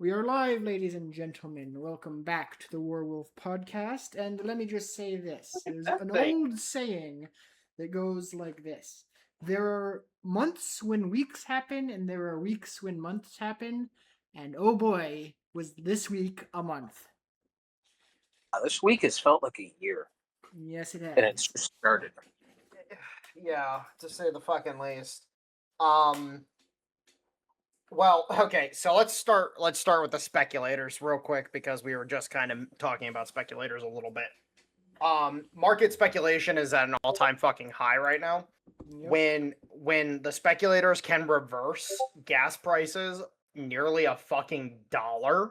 We are live, ladies and gentlemen. Welcome back to the WarWolf Podcast. And let me just say this. There's an old saying that goes like this. There are months when weeks happen, and there are weeks when months happen. And oh boy, was this week a month. This week has felt like a year. Yes, it has. And it's just started. Yeah, to say the fucking least. Well, okay, so let's start with the speculators real quick because we were just kind of talking about speculators a little bit. Market speculation is at an all-time fucking high right now. Yep. When the speculators can reverse gas prices nearly a fucking $1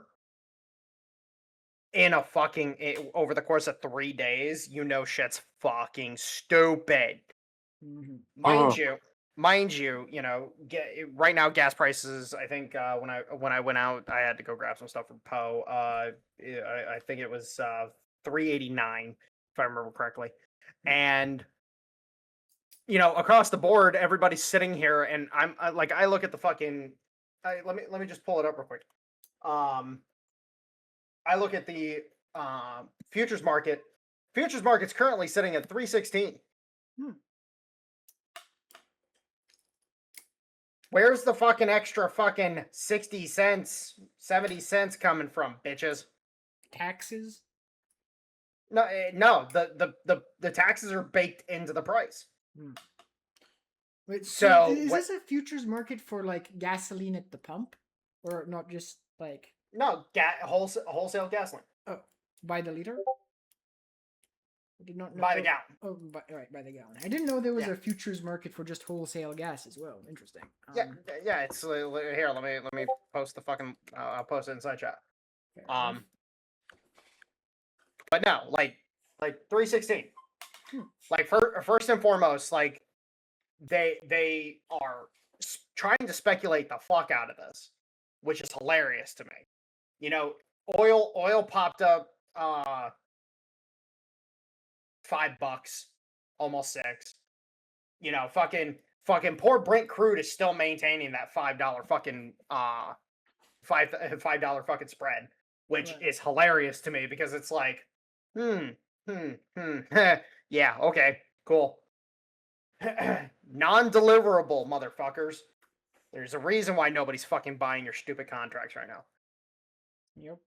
in a fucking over the course of 3 days, you know shit's fucking stupid. Mm-hmm. Mind you, you know, right now gas prices. I think when I went out, I had to go grab some stuff from Poe. I think it was $3.89 if I remember correctly, and you know, across the board, everybody's sitting here, and I look at the fucking. Let me just pull it up real quick. I look at the futures market. Futures market's currently sitting at 316. Where's the fucking extra fucking 60 cents, 70 cents coming from, bitches? Taxes? No, the taxes are baked into the price. Wait, so is this a futures market for like gasoline at the pump, or not just like? No, wholesale gasoline. Oh, by the liter? I did not know. By the gallon. Oh, by the gallon. I didn't know there was a futures market for just wholesale gas as well. Interesting. Yeah. It's here. Let me post the fucking. I'll post it inside chat. But no, like 316. Like first and foremost, like they are trying to speculate the fuck out of this, which is hilarious to me. You know, oil popped up. $5, almost $6. You know, fucking poor Brent crude is still maintaining that $5 fucking $5 fucking spread, which is hilarious to me because it's like, yeah, okay, cool. Non-deliverable, motherfuckers. There's a reason why nobody's fucking buying your stupid contracts right now. Yep.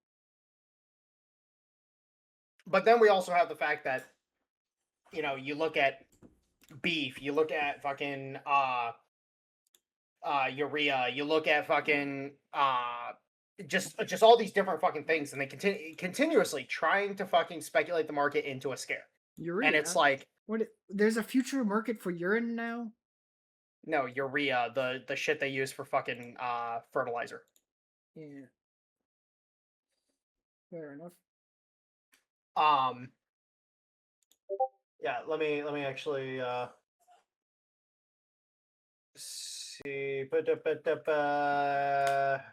But then we also have the fact that, you know, you look at beef, you look at fucking urea, you look at fucking just all these different fucking things, and they continuously trying to fucking speculate the market into a scare. Urea. And it's like, what? There's a future market for urine now? No, urea, the shit they use for fucking fertilizer. Yeah. Fair enough. Yeah, let me actually see.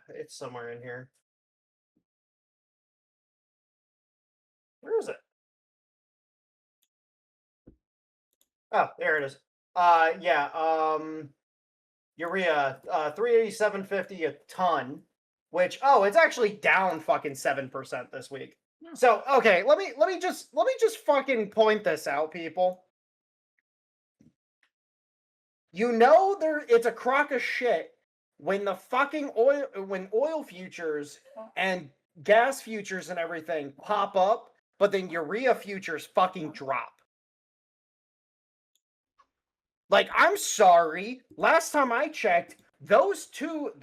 It's somewhere in here. Where is it? Oh, there it is. Urea, $387.50 a ton, which it's actually down fucking 7% this week. So, okay, let me just fucking point this out, people. You know it's a crock of shit when the fucking oil futures and gas futures and everything pop up, but then urea futures fucking drop. Like, I'm sorry, last time I checked, those two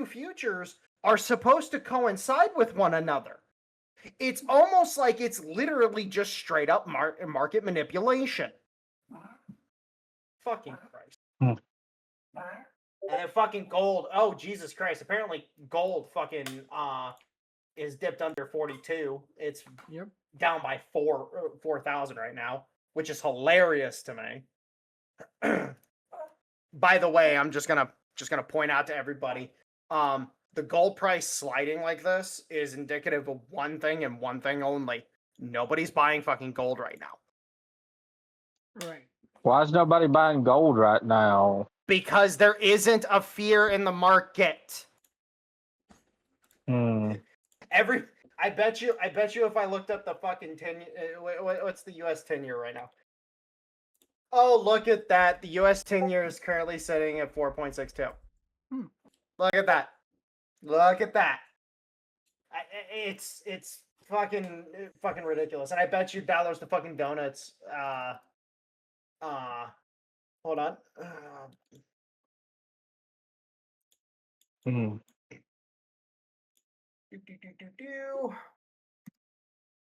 futures are supposed to coincide with one another. It's almost like it's literally just straight up market manipulation. Fucking Christ. And then fucking gold. Oh, Jesus Christ. Apparently gold fucking is dipped under 42. It's down by 4,000 right now, which is hilarious to me. By the way, I'm just gonna point out to everybody, the gold price sliding like this is indicative of one thing and one thing only. Nobody's buying fucking gold right now. Right. Why is nobody buying gold right now? Because there isn't a fear in the market. Hmm. I bet you if I looked up the fucking 10, what's the U.S. 10-year right now? Oh, look at that. The U.S. 10-year is currently sitting at 4.62. Look at that. Look at that. It's fucking ridiculous. And I bet you $1 to fucking donuts. Hold on.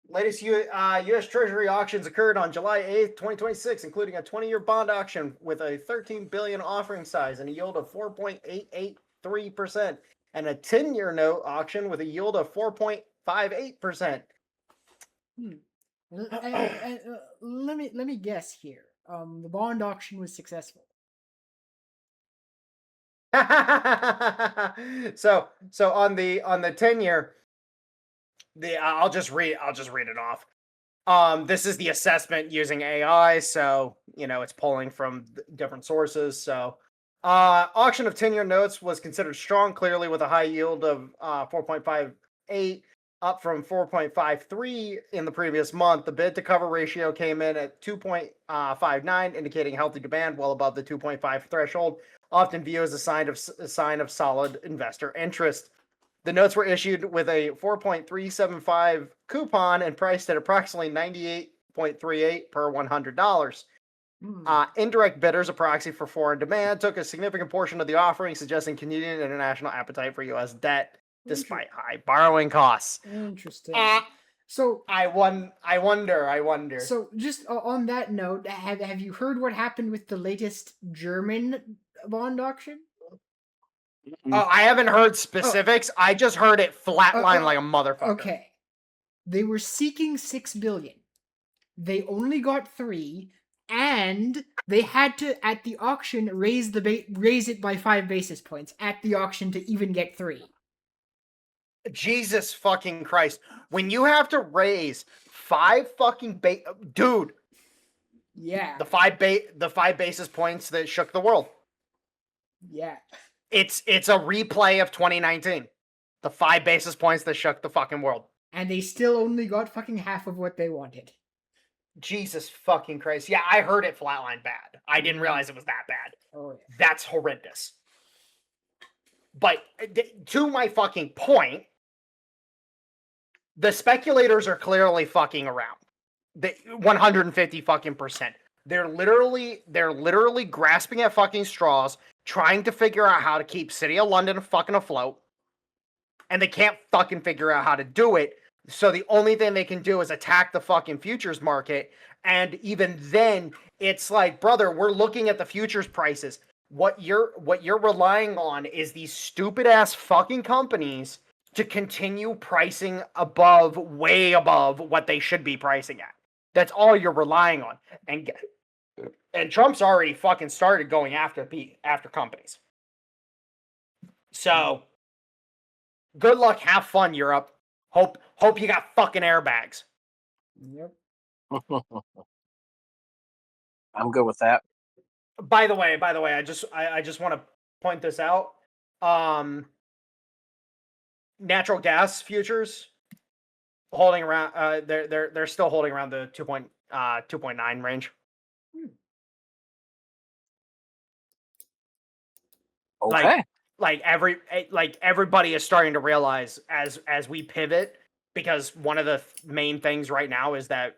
Latest U.S. Treasury auctions occurred on July 8th, 2026, including a 20-year bond auction with a $13 billion offering size and a yield of 4.883%, and a 10-year note auction with a yield of 4.58%. Let me guess here. The bond auction was successful. So on the 10-year, I'll just read it off. This is the assessment using AI, so it's pulling from different sources. So auction of 10-year notes was considered strong, clearly with a high yield of 4.58, up from 4.53 in the previous month. The bid to cover ratio came in at 2.59, indicating healthy demand, well above the 2.5 threshold, often viewed as a sign of solid investor interest. The notes were issued with a 4.375 coupon and priced at approximately 98.38 per $100. Indirect bidders, a proxy for foreign demand, took a significant portion of the offering, suggesting Canadian international appetite for U.S. debt, despite high borrowing costs. Interesting. So I wonder. So just on that note, have you heard what happened with the latest German bond auction? Oh, I haven't heard specifics. I just heard it flatline like a motherfucker. Okay. They were seeking $6 billion. They only got 3, and they had to, at the auction, raise it by 5 basis points at the auction to even get 3. Jesus fucking Christ. When you have to raise 5 fucking dude. Yeah. The 5 basis points that shook the world. Yeah. It's a replay of 2019. The 5 basis points that shook the fucking world. And they still only got fucking half of what they wanted. Jesus fucking Christ. Yeah, I heard it flatline bad. I didn't realize it was that bad. Oh, yeah. That's horrendous. But to my fucking point, the speculators are clearly fucking around. 150 fucking percent. They're literally grasping at fucking straws, trying to figure out how to keep City of London fucking afloat. And they can't fucking figure out how to do it. So the only thing they can do is attack the fucking futures market. And even then, it's like, brother, we're looking at the futures prices. What you're relying on is these stupid ass fucking companies to continue pricing way above what they should be pricing at. That's all you're relying on. And Trump's already fucking started going after companies. So, good luck, have fun, Europe. Hope you got fucking airbags. Yep. I'm good with that. By the way, I just want to point this out. Natural gas futures holding around. They're still holding around the 2.9 range. Okay. Like everybody is starting to realize as we pivot, because one of the main things right now is that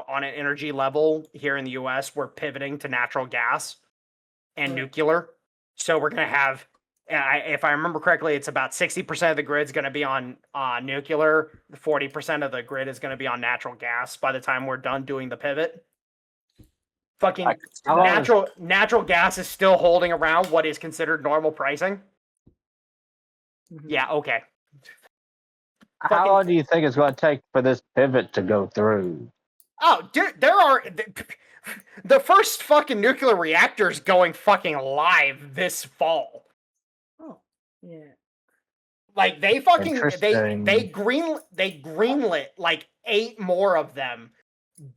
on an energy level here in the U.S. we're pivoting to natural gas and nuclear. So we're gonna have, if I remember correctly, it's about 60% of the grid's gonna be on nuclear. 40% of the grid is gonna be on natural gas by the time we're done doing the pivot. Fucking natural gas is still holding around what is considered normal pricing. Mm-hmm. Yeah, okay. How long do you think it's going to take for this pivot to go through? Oh, dude, the first fucking nuclear reactors going fucking live this fall. Oh, yeah. Like they greenlit like 8 more of them.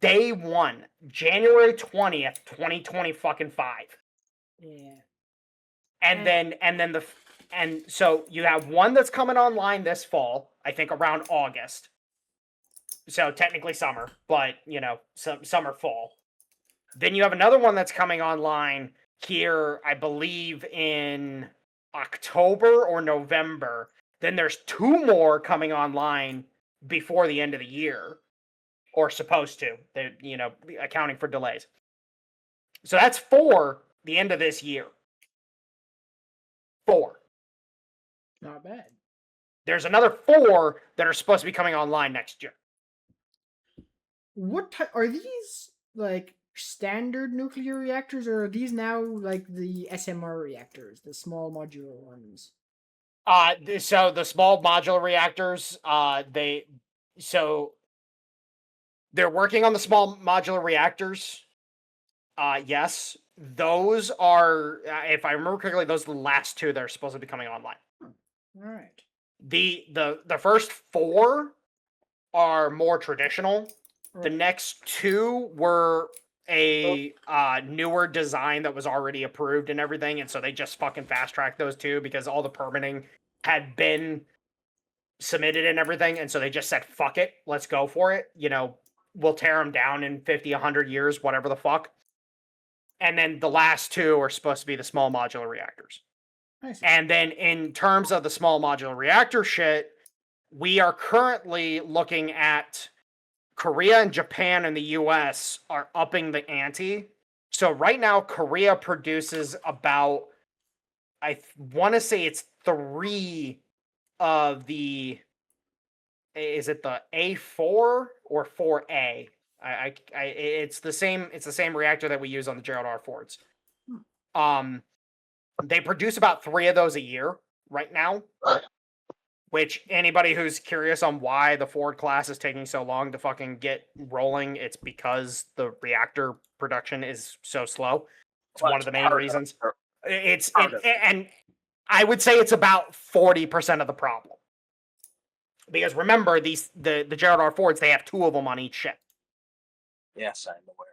Day 1, January 20th, 2020 fucking 5. Yeah. And then And so you have one that's coming online this fall, I think around August. So technically summer, but summer, fall. Then you have another one that's coming online here, I believe in October or November. Then there's 2 more coming online before the end of the year, or supposed to. They're, accounting for delays. So that's 4 the end of this year. 4. Not bad. There's another 4 that are supposed to be coming online next year. What are these, like, standard nuclear reactors, or are these now like the SMR reactors, the small modular ones? So the small modular reactors, they're working on the small modular reactors. Yes, those are, if I remember correctly, those are the last 2 that are supposed to be coming online. All right. The first 4 are more traditional. Right. The next 2 were a newer design that was already approved and everything, and so they just fucking fast tracked those 2 because all the permitting had been submitted and everything, and so they just said, fuck it, let's go for it. We'll tear them down in 50, 100 years, whatever the fuck. And then the last 2 are supposed to be the small modular reactors. And then in terms of the small modular reactor shit, we are currently looking at Korea and Japan and the US are upping the ante. So right now, Korea produces about, I want to say it's 3 of the, is it the A4 or 4A? It's the same reactor that we use on the Gerald R. Fords. They produce about 3 of those a year right now. Which, anybody who's curious on why the Ford class is taking so long to fucking get rolling, it's because the reactor production is so slow. It's one of the main reasons. And I would say it's about 40% of the problem. Because remember, the Gerald R. Fords, they have 2 of them on each ship. Yes, I'm aware.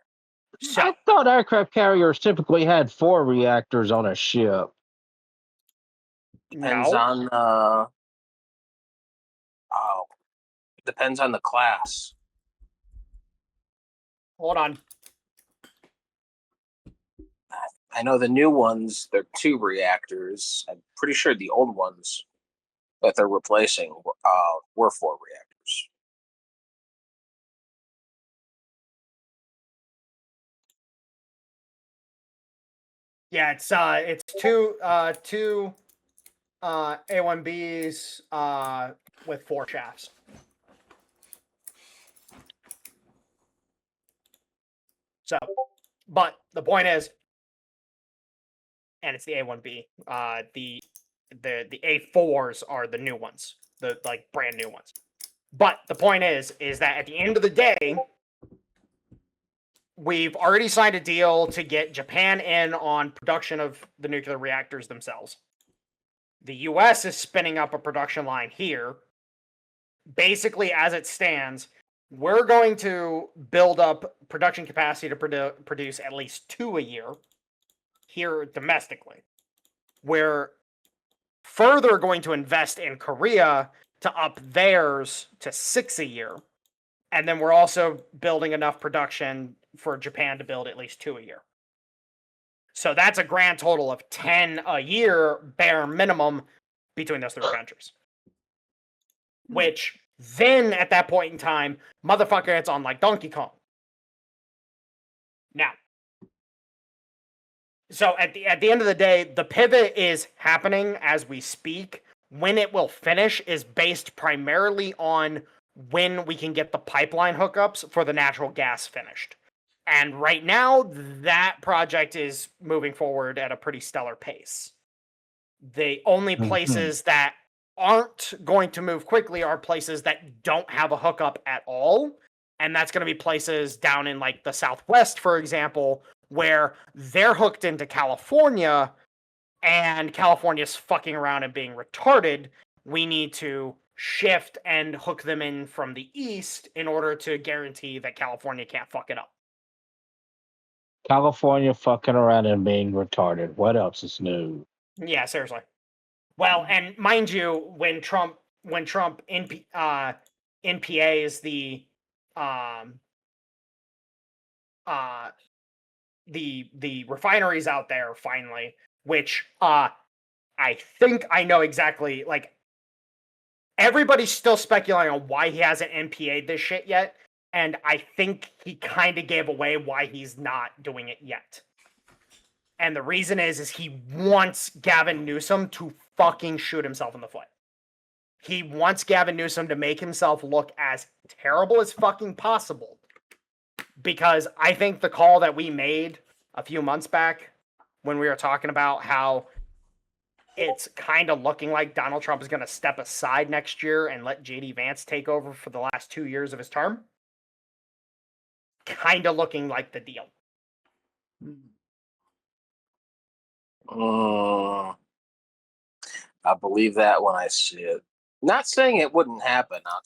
So, I thought aircraft carriers typically had 4 reactors on a ship. Depends on depends on the class. Hold on. I know the new ones, they're 2 reactors. I'm pretty sure the old ones that they're replacing were 4 reactors. Yeah, it's 2 A1Bs with 4 shafts. So, but the point is, and it's the A1B. The A4s are the new ones, the brand new ones. But the point is that at the end of the day, we've already signed a deal to get Japan in on production of the nuclear reactors themselves. The U.S. is spinning up a production line here. Basically, as it stands, we're going to build up production capacity to produce at least 2 a year here domestically. We're further going to invest in Korea to up theirs to 6 a year. And then we're also building enough production for Japan to build at least 2 a year. So that's a grand total of 10 a year, bare minimum, between those 3 countries. Which, then, at that point in time, motherfucker, it's on like Donkey Kong. Now, so at the end of the day, the pivot is happening as we speak. When it will finish is based primarily on when we can get the pipeline hookups for the natural gas finished. And right now, that project is moving forward at a pretty stellar pace. The only places that aren't going to move quickly are places that don't have a hookup at all. And that's going to be places down in like the Southwest, for example, where they're hooked into California and California's fucking around and being retarded. We need to shift and hook them in from the East in order to guarantee that California can't fuck it up. California fucking around and being retarded. What else is new? Yeah, seriously. Well, and mind you, when Trump NPAs the refineries out there finally, which I think I know exactly. Like, everybody's still speculating on why he hasn't NPA'd this shit yet, and I think he kind of gave away why he's not doing it yet. And the reason is he wants Gavin Newsom to fucking shoot himself in the foot. He wants Gavin Newsom to make himself look as terrible as fucking possible. Because I think the call that we made a few months back when we were talking about how it's kind of looking like Donald Trump is going to step aside next year and let J.D. Vance take over for the last 2 years of his term, kind of looking like the deal. I believe that when I see it. Not saying it wouldn't happen. I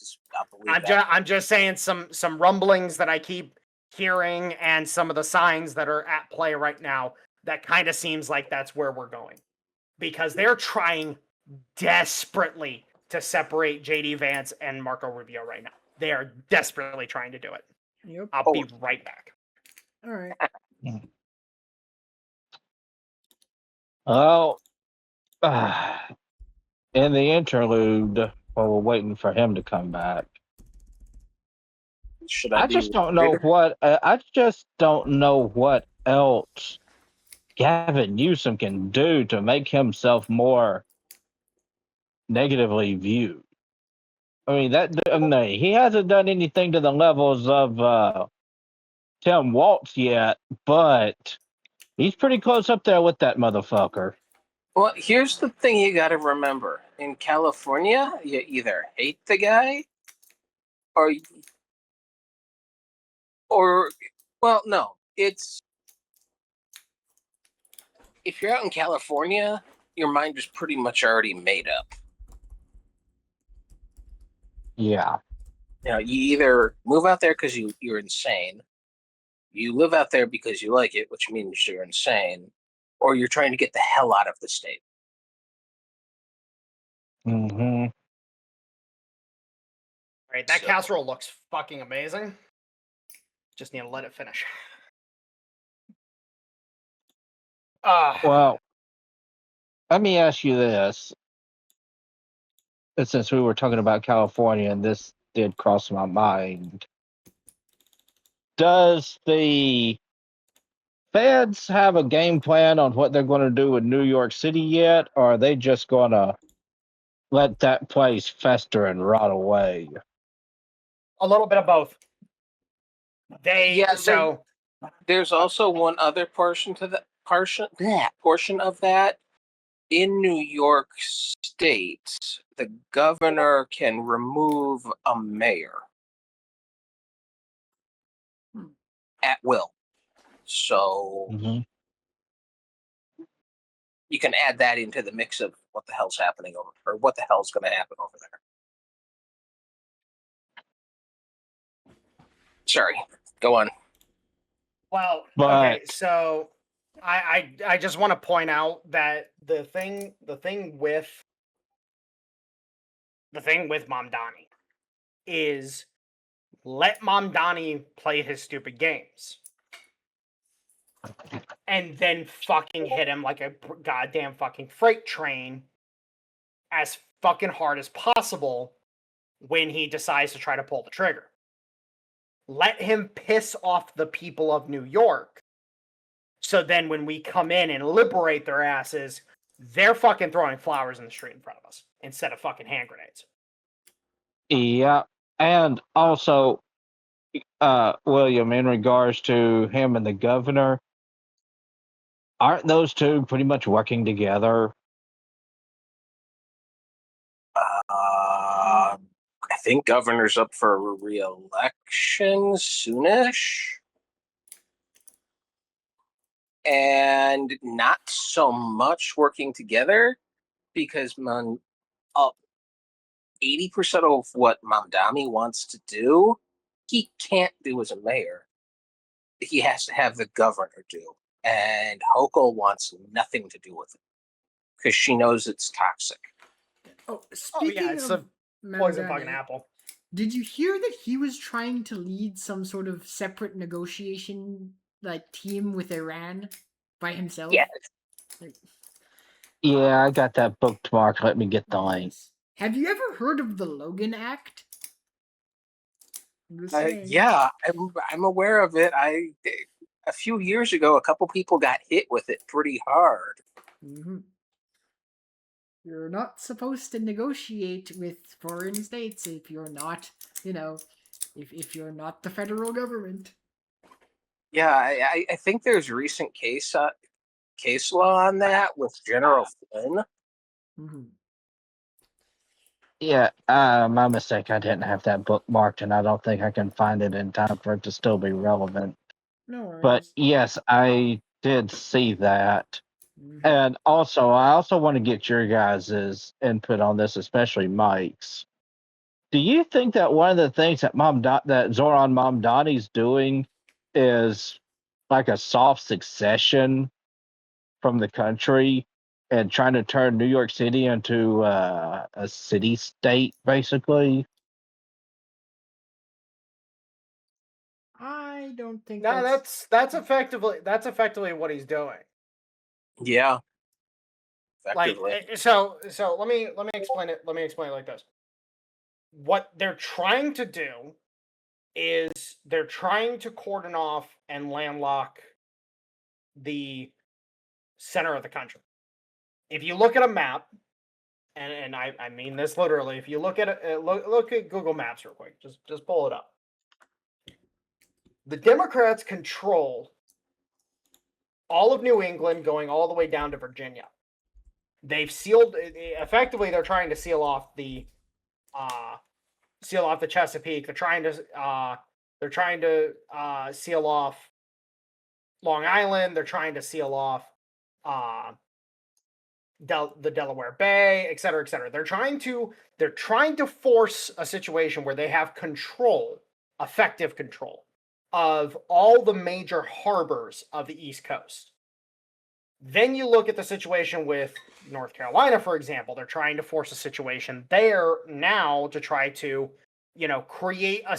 believe I'm just saying some rumblings that I keep hearing and some of the signs that are at play right now that kind of seems like that's where we're going. Because they're trying desperately to separate J.D. Vance and Marco Rubio right now. They are desperately trying to do it. Yep. I'll be right back. All right. Oh, in the interlude, while we're waiting for him to come back, I just don't know what else Gavin Newsom can do to make himself more negatively viewed. I mean, he hasn't done anything to the levels of Tim Walz yet, but he's pretty close up there with that motherfucker. Well, here's the thing you got to remember. In California, you either hate the guy or well, no. It's if you're out in California, your mind is pretty much already made up. Yeah. You know, you either move out there because you're insane, you live out there because you like it, which means you're insane, or you're trying to get the hell out of the state. Mm-hmm. All right, that casserole looks fucking amazing. Just need to let it finish. Well, let me ask you this. Since we were talking about California, and this did cross my mind, does the feds have a game plan on what they're going to do with New York City yet, or are they just going to let that place fester and rot away? A little bit of both. There's also one other portion of that. In New York State, the governor can remove a mayor at will. So you can add that into the mix of what the hell's happening what the hell's going to happen over there. Sorry, go on. Well, okay, so I just want to point out that the thing with Mamdani is let Mamdani play his stupid games. And then fucking hit him like a goddamn fucking freight train as fucking hard as possible when he decides to try to pull the trigger. Let him piss off the people of New York. So then when we come in and liberate their asses, they're fucking throwing flowers in the street in front of us instead of fucking hand grenades. Yeah. And also, William, in regards to him and the governor, aren't those two pretty much working together? I think governor's up for re-election soonish. And not so much working together because 80% of what Mamdani wants to do, he can't do as a mayor. He has to have the governor do. And Hochul wants nothing to do with it. because she knows it's toxic. Oh, speaking it's of a poison fucking Mamdani, apple. did you hear that he was trying to lead some sort of separate negotiation team with Iran by himself? Yeah. Yeah, I got that bookmarked. Let me get the link. Yes. Have you ever heard of the Logan Act? Yeah, I'm aware of it. A few years ago, a couple people got hit with it pretty hard. Mm-hmm. You're not supposed to negotiate with foreign states if you're not, if you're not the federal government. Yeah, I think there's recent case law on that with General Flynn. Mm-hmm. Yeah, my mistake. I didn't have that bookmarked, and I don't think I can find it in time for it to still be relevant. No worries. But yes, I did see that. Mm-hmm. And also, I also want to get your guys' input on this, especially Mike's. Do you think that one of the things that Zoran Mamdani's doing is like a soft succession from the country and trying to turn New York City into a city state, basically? I don't think No, that's effectively what he's doing. Yeah. Effectively. So let me explain it. Let me explain it like this. What they're trying to do is they're trying to cordon off and landlock the center of the country. If you look at a map, and I mean this literally, if you look at look at Google Maps real quick, just pull it up. The Democrats control all of New England, going all the way down to Virginia. They've sealed. Effectively, they're trying to seal off the Chesapeake. They're trying to seal off Long Island. They're trying to seal off the Delaware Bay, et cetera, et cetera. They're trying to force a situation where they have control, effective control, of all the major harbors of the East Coast. Then you look at the situation with North Carolina, for example. They're trying to force a situation there now to try to, create a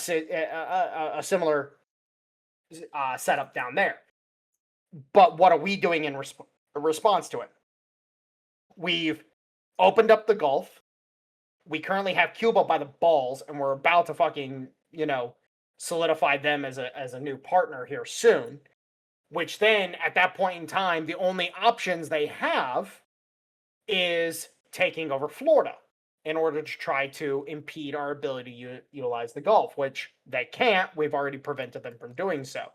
similar setup down there. But what are we doing in response to it? We've opened up the Gulf. We currently have Cuba by the balls, and we're about to fucking, solidify them as a new partner here soon. Which then, at that point in time, the only options they have is taking over Florida in order to try to impede our ability to utilize the Gulf, which they can't. We've already prevented them from doing so.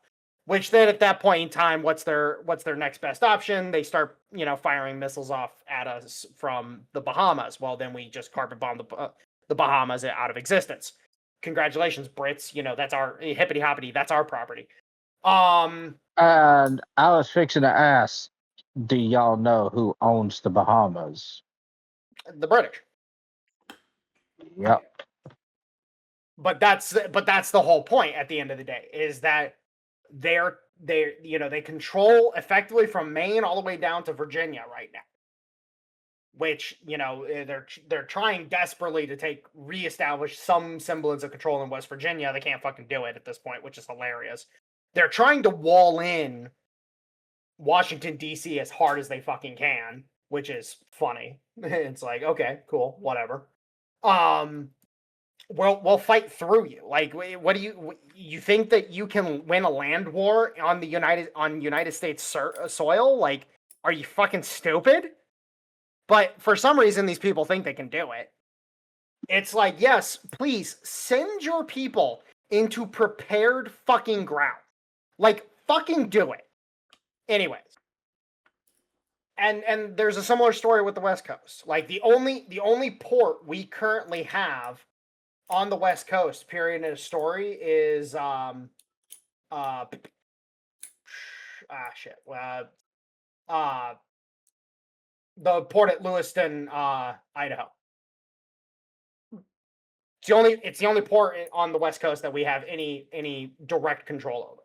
Which then, at that point in time, what's their next best option? They start, firing missiles off at us from the Bahamas. Well, then we just carpet bomb the Bahamas out of existence. Congratulations, Brits. That's our hippity hoppity. That's our property. And I was fixing to ask, do y'all know who owns the Bahamas? The British. Yep. But that's the whole point at the end of the day, is that they control effectively from Maine all the way down to Virginia right now. Which, they're trying desperately to reestablish some semblance of control in West Virginia. They can't fucking do it at this point, which is hilarious. They're trying to wall in Washington, D.C. as hard as they fucking can, which is funny. It's like, okay, cool, whatever. We'll fight through you. Like, what do you think that you can win a land war on United States soil? Like, are you fucking stupid? But for some reason, these people think they can do it. It's like, yes, please send your people into prepared fucking ground. Like, fucking do it. Anyways. And there's a similar story with the West Coast. Like, the only port we currently have on the West Coast, period, in a story, is the port at Lewiston, Idaho. It's the only port on the West Coast that we have any direct control over.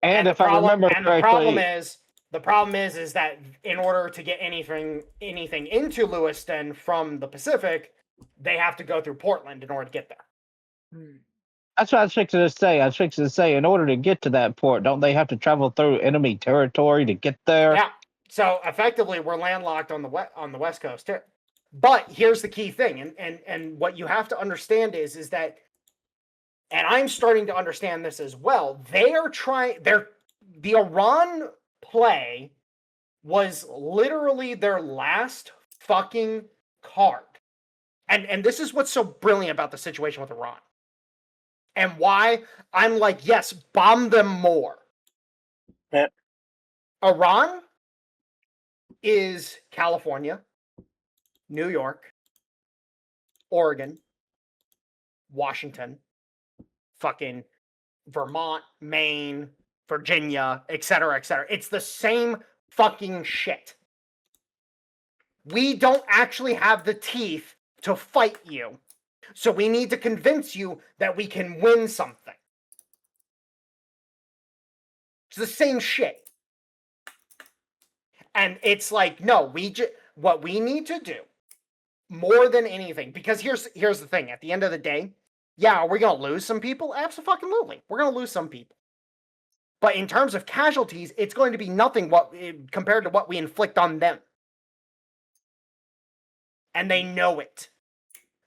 And if I remember correctly, the problem is The problem is that in order to get anything into Lewiston from the Pacific, they have to go through Portland in order to get there. That's what I was fixing to say. I was fixing to say, in order to get to that port, don't they have to travel through enemy territory to get there? Yeah. So effectively, we're landlocked on the West Coast too. But here's the key thing, and what you have to understand is that, and I'm starting to understand this as well. The Iran play was literally their last fucking card. And this is what's so brilliant about the situation with Iran. And why I'm like, yes, bomb them more. Yeah. Iran is California, New York, Oregon, Washington, fucking Vermont, Maine, Virginia, etc., etc. It's the same fucking shit. We don't actually have the teeth to fight you, so we need to convince you that we can win something. It's the same shit. And it's like, no, what we need to do more than anything, because here's the thing, at the end of the day, yeah, are we going to lose some people? Absolutely. We're going to lose some people. But in terms of casualties, it's going to be nothing compared to what we inflict on them. And they know it.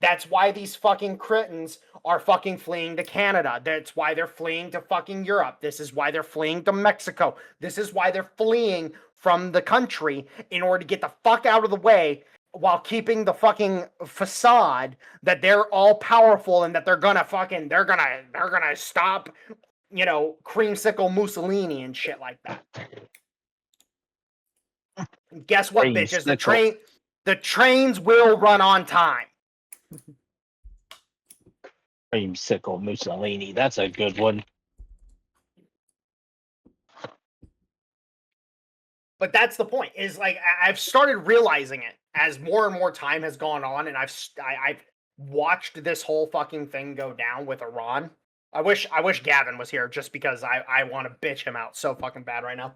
That's why these fucking cretins are fucking fleeing to Canada. That's why they're fleeing to fucking Europe. This is why they're fleeing to Mexico. This is why they're fleeing from the country in order to get the fuck out of the way while keeping the fucking facade that they're all powerful and that they're gonna stop, creamsicle Mussolini and shit like that. Guess what, bitches? The trains will run on time. Creamsicle Mussolini. That's a good one. But that's the point. Is like I've started realizing it as more and more time has gone on, and I've watched this whole fucking thing go down with Iran. I wish Gavin was here just because I want to bitch him out so fucking bad right now.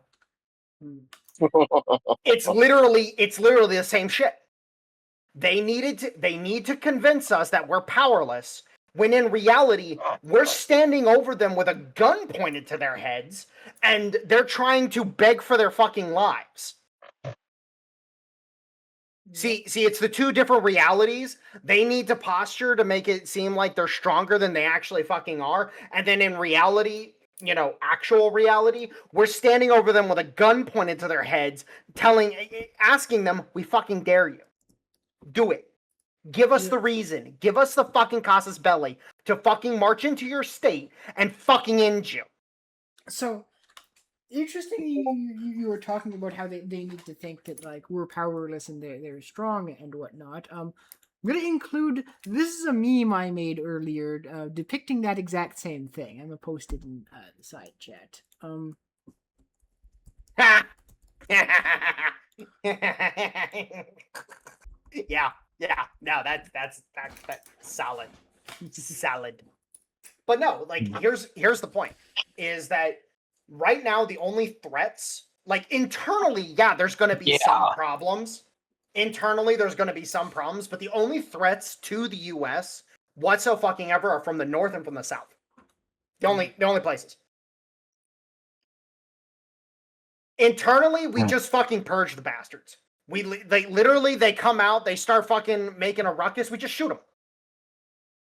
It's literally the same shit. They need to convince us that we're powerless, when in reality, we're standing over them with a gun pointed to their heads, and they're trying to beg for their fucking lives. See, it's the two different realities. They need to posture to make it seem like they're stronger than they actually fucking are, and then in reality, actual reality, we're standing over them with a gun pointed to their heads, asking them, we fucking dare you. Do it. Give us the reason. Give us the fucking casus belli to fucking march into your state and fucking end you. So, interesting you were talking about how they need to think that, like, we're powerless and they're strong and whatnot. I'm going to include, this is a meme I made earlier depicting that exact same thing. I'm going to post it in the side chat. No, that's solid. Solid. But no, like, here's the point, is that right now the only threats, like, internally, there's going to be some problems. Internally, there's going to be some problems, but the only threats to the U.S. whatsoever fucking ever are from the north and from the south. The only places. Internally, we just fucking purge the bastards. They come out, they start fucking making a ruckus, we just shoot them.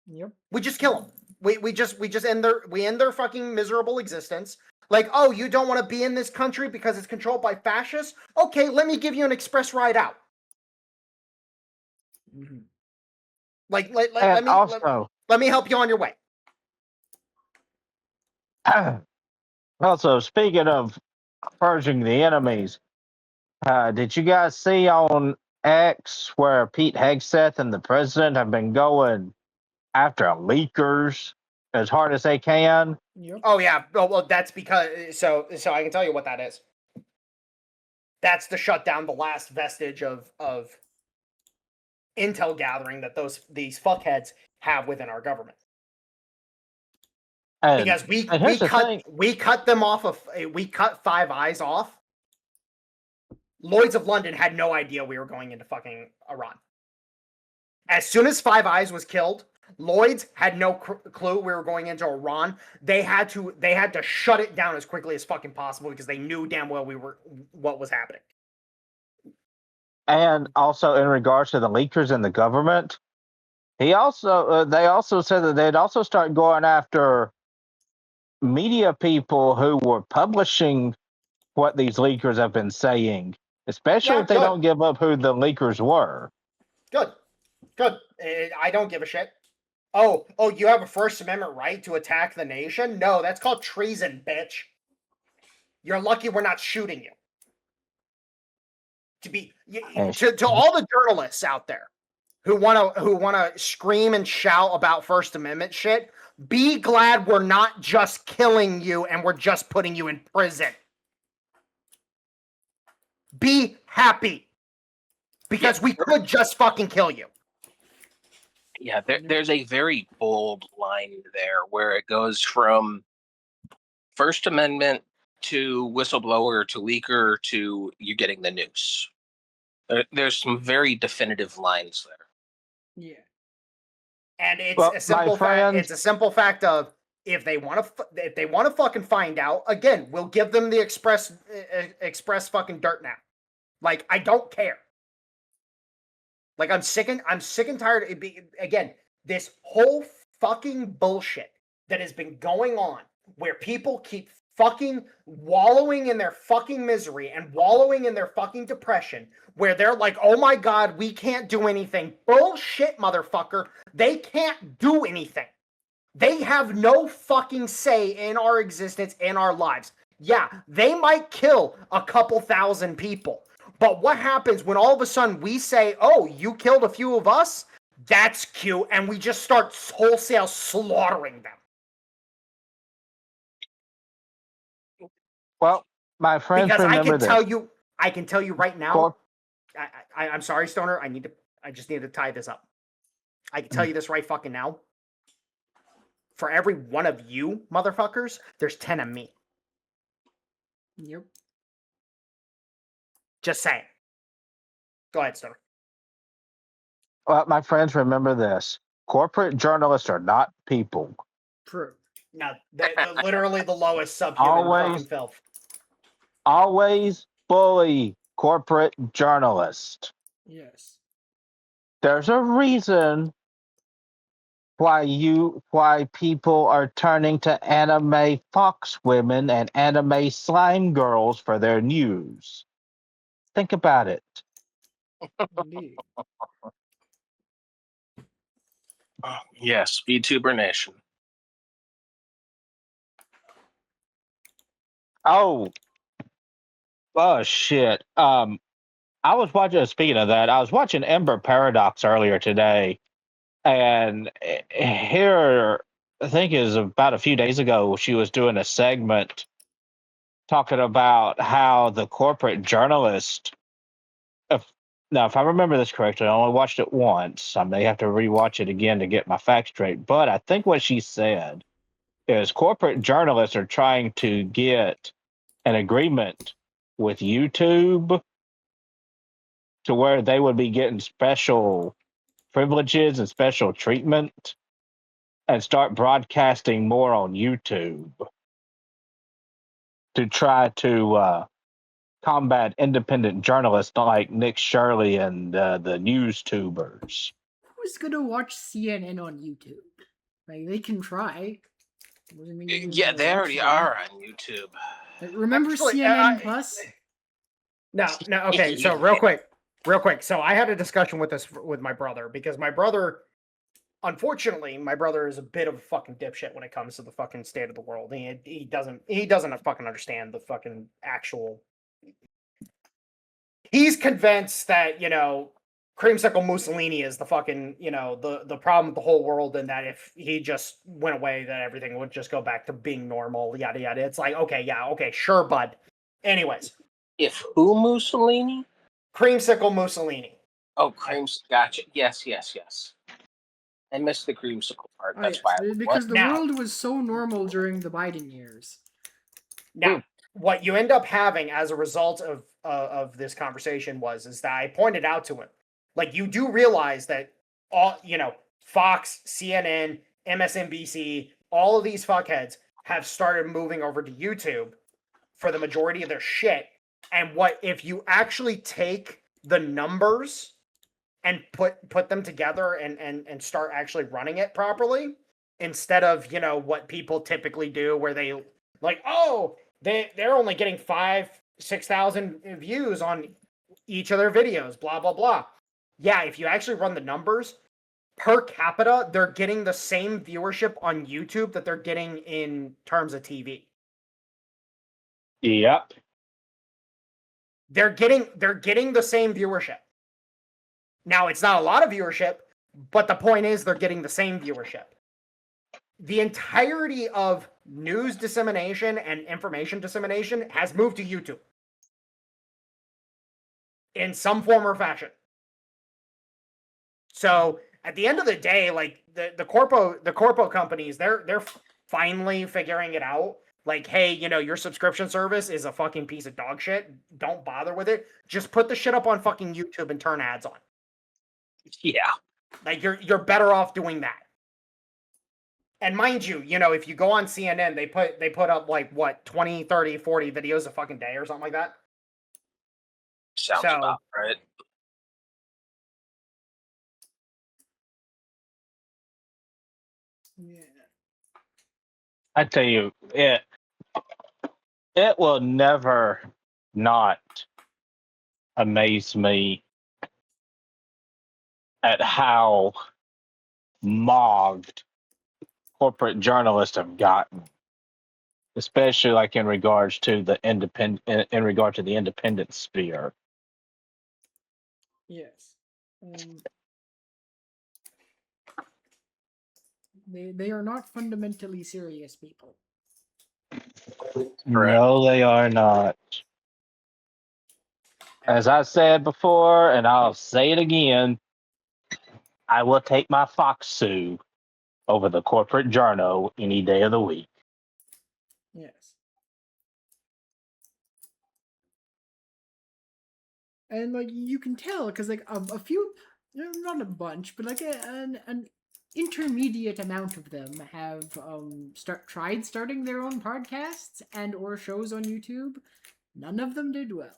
Yep. We just kill them. We just end their fucking miserable existence. Like, oh, you don't want to be in this country because it's controlled by fascists? Okay, let me give you an express ride out. Mm-hmm. Like, let me help you on your way. Also, speaking of purging the enemies, did you guys see on X where Pete Hegseth and the president have been going after leakers as hard as they can? Yep. Oh yeah. Oh, well, that's because so I can tell you what that is. That's to shut down the last vestige of intel gathering that these fuckheads have within our government. Because we cut them off we cut Five Eyes off Lloyd's of London had no idea we were going into fucking Iran. As soon as Five Eyes was killed, Lloyd's had no clue we were going into Iran. They had to shut it down as quickly as fucking possible because they knew damn well what was happening. And also in regards to the leakers in the government, they also said that they'd also start going after media people who were publishing what these leakers have been saying, especially if they don't give up who the leakers were. Good. I don't give a shit. Oh, you have a First Amendment right to attack the nation? No, that's called treason, bitch. You're lucky we're not shooting you. To all the journalists out there who wanna scream and shout about First Amendment shit, be glad we're not just killing you and we're just putting you in prison. Be happy. Because we could just fucking kill you. Yeah, there's a very bold line there where it goes from First Amendment to whistleblower to leaker to you getting the noose. There's some very definitive lines there. Yeah. And it's a simple fact. It's a simple fact of if they want to fucking find out, again, we'll give them the express fucking dirt now. Like, I don't care. Like, I'm sick and tired. Again, this whole fucking bullshit that has been going on where people keep fucking wallowing in their fucking misery and wallowing in their fucking depression, where they're like, oh my God, we can't do anything. Bullshit, motherfucker. They can't do anything. They have no fucking say in our existence, in our lives. Yeah, they might kill a couple thousand people. But what happens when all of a sudden we say, oh, you killed a few of us? That's cute. And we just start wholesale slaughtering them. Well, my friends, because remember I can tell you right now. I'm sorry, Stoner. I just need to tie this up. I can tell you this right fucking now. For every one of you motherfuckers, there's 10 of me. Yep. Just saying. Go ahead, Stoner. Well, my friends, remember this. Corporate journalists are not people. True. No, they're literally the lowest subhuman fucking filth. Always bully corporate journalists. Yes. There's a reason why people are turning to anime fox women and anime slime girls for their news. Think about it. Indeed. Yes, VTuber Nation. Oh shit. I was watching, speaking of that, I was watching Ember Paradox earlier today, and here, I think it was about a few days ago, she was doing a segment talking about how the corporate journalist, if I remember this correctly, I only watched it once. I may have to rewatch it again to get my facts straight, but I think what she said is corporate journalists are trying to get an agreement with YouTube to where they would be getting special privileges and special treatment and start broadcasting more on YouTube to try to combat independent journalists like Nick Shirley and the news tubers. Who's gonna watch CNN on YouTube? Like, they can try. Yeah, they already are on YouTube. Like, remember CNN Plus? No. Okay, so real quick. So I had a discussion with my brother because my brother, unfortunately, is a bit of a fucking dipshit when it comes to the fucking state of the world. He doesn't fucking understand the fucking actual. He's convinced that, Creamsicle Mussolini is the fucking, the problem with the whole world, and that if he just went away, that everything would just go back to being normal, yada yada. It's like, okay, sure, bud. Anyways. If who Mussolini? Creamsicle Mussolini. Oh, gotcha. Yes. I missed the creamsicle part. That's why. Because the world was so normal during the Biden years. Now, what you end up having as a result of this conversation is that I pointed out to him, like, you do realize that all, Fox, CNN, MSNBC, all of these fuckheads have started moving over to YouTube for the majority of their shit. And what if you actually take the numbers and put them together and start actually running it properly, instead of, what people typically do where they like, oh, they're only getting 5,000-6,000 views on each of their videos, blah blah blah. Yeah, if you actually run the numbers per capita, they're getting the same viewership on YouTube that they're getting in terms of TV. Yep. They're getting the same viewership. Now, it's not a lot of viewership, but the point is they're getting the same viewership. The entirety of news dissemination and information dissemination has moved to YouTube in some form or fashion. So at the end of the day, like the corpo companies, they're finally figuring it out. Like, hey, your subscription service is a fucking piece of dog shit. Don't bother with it. Just put the shit up on fucking YouTube and turn ads on. Yeah. Like, you're better off doing that. And mind you, if you go on CNN, they put up like what, 20, 30, 40 videos a fucking day or something like that. Sounds about right. Yeah. I tell you, it will never not amaze me at how mogged corporate journalists have gotten, especially like in regards to the independent sphere. Yes. They are not fundamentally serious people. No, they are not. As I said before, and I'll say it again, I will take my Fox sue over the corporate journal any day of the week. Yes. And like you can tell, because like a few, not a bunch, but like an intermediate amount of them have tried starting their own podcasts and or shows on YouTube. None of them did well.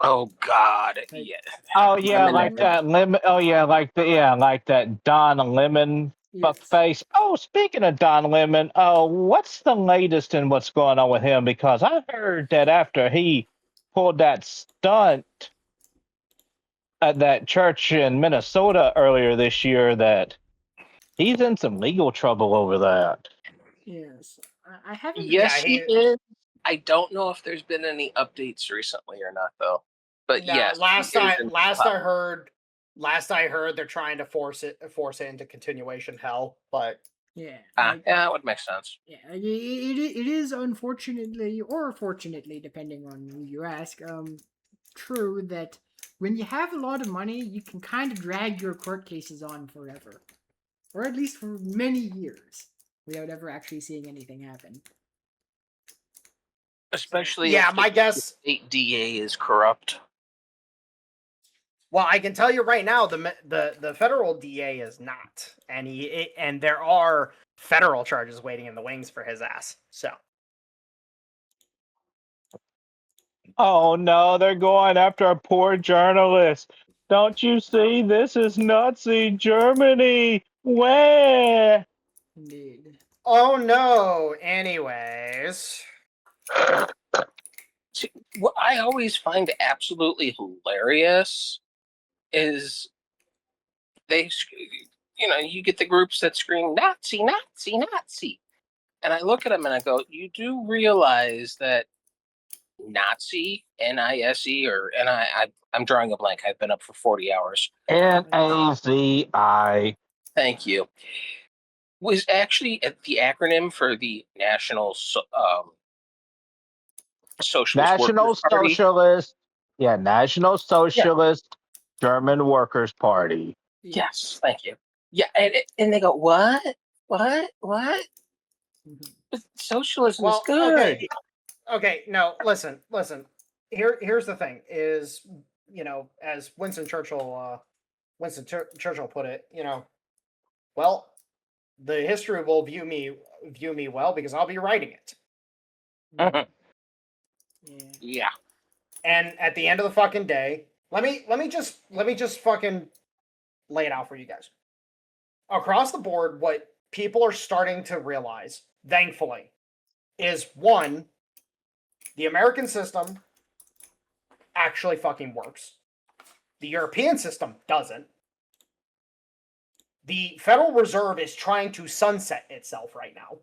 Oh God, Like, yeah. Oh yeah, like that lemon. Oh yeah, like that Don Lemon fuckface. Oh, speaking of Don Lemon, what's the latest in what's going on with him? Because I heard that after he pulled that stunt at that church in Minnesota earlier this year, that he's in some legal trouble over that. Yes, I haven't. Yes, he is. I don't know if there's been any updates recently or not, though. But no, yes, last I heard, they're trying to force it into continuation hell. But yeah, yeah, that would make sense. Yeah, it is unfortunately or fortunately, depending on who you ask, true that when you have a lot of money, you can kind of drag your court cases on forever, or at least for many years, without ever actually seeing anything happen. Especially if my guess, the state DA is corrupt. Well, I can tell you right now, the federal DA is not, and there are federal charges waiting in the wings for his ass. So. Oh no, they're going after a poor journalist. Don't you see? This is Nazi Germany. Where? Indeed. Oh no. Anyways. See, what I always find absolutely hilarious is you get the groups that scream Nazi, Nazi, Nazi. And I look at them and I go, you do realize that Nazi, N-I-S-E, or I'm drawing a blank. I've been up for 40 hours. N-A-Z-I. Thank you. Was actually the acronym for the National Socialist Workers Party. National Socialist German Workers Party. Yes, thank you. Yeah, and they go, what? Mm-hmm. Socialism is good. Okay. Okay, no, listen. Here's the thing: is as Winston Churchill put it, well, the history will view me well because I'll be writing it. Mhm. Yeah. Yeah. And at the end of the fucking day, let me just fucking lay it out for you guys. Across the board, what people are starting to realize, thankfully, is one, the American system actually fucking works. The European system doesn't. The Federal Reserve is trying to sunset itself right now.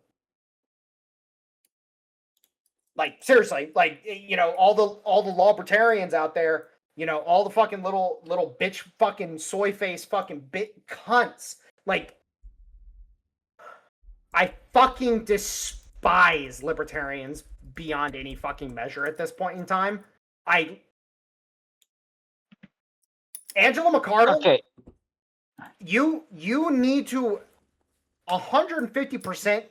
Like, seriously, like, all the libertarians out there, all the fucking little bitch fucking soy face fucking bit cunts. Like, I fucking despise libertarians beyond any fucking measure at this point in time. Angela McArdle, Okay. you need to 150%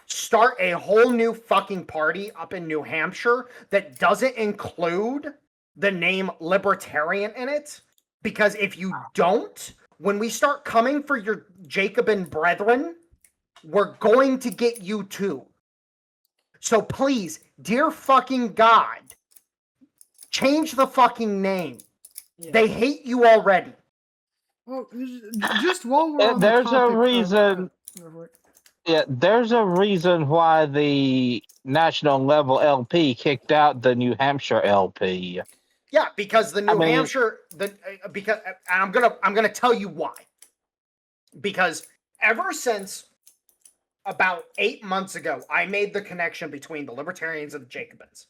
start a whole new fucking party up in New Hampshire that doesn't include the name libertarian in it. Because if you don't, when we start coming for your Jacobin brethren, we're going to get you too. So please, dear fucking God, change the fucking name. Yeah. They hate you already. Well, just while we're on there's the topic a reason. Yeah, there's a reason why the national level LP kicked out the New Hampshire LP. Yeah, because the New Hampshire, because I'm gonna tell you why. Because ever since about 8 months ago, I made the connection between the libertarians and the Jacobins.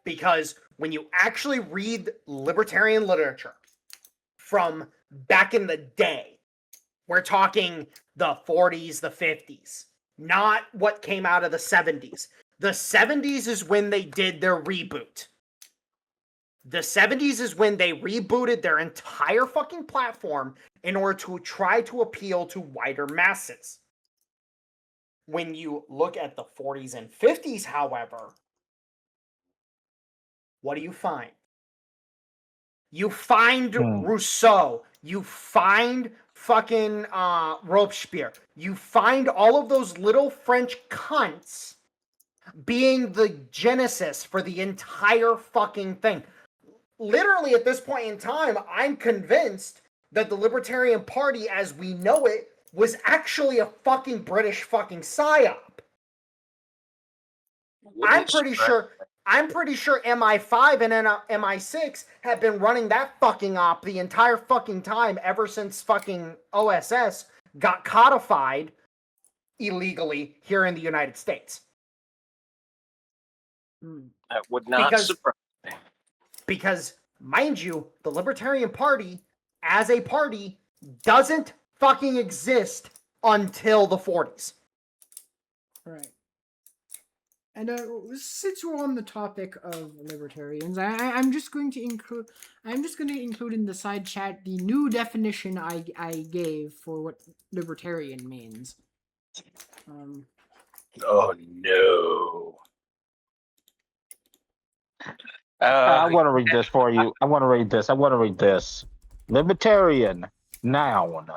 Because when you actually read libertarian literature from back in the day, we're talking the 40s, the 50s, not what came out of the 70s. The 70s is when they did their reboot. The 70s is when they rebooted their entire fucking platform in order to try to appeal to wider masses. When you look at the 40s and 50s, however, what do you find? You find Rousseau. You find fucking Robespierre. You find all of those little French cunts being the genesis for the entire fucking thing. Literally, at this point in time, I'm convinced that the Libertarian Party, as we know it, was actually a fucking British fucking psyop. I'm pretty sure MI5 and MI6 have been running that fucking op the entire fucking time ever since fucking OSS got codified illegally here in the United States. That would not surprise me. Because, mind you, the Libertarian Party, as a party, doesn't fucking exist until the 40s. Right. And since we're on the topic of libertarians, I'm just going to include in the side chat the new definition I gave for what libertarian means. Oh no. I want to read this for you. I want to read this. Libertarian, noun.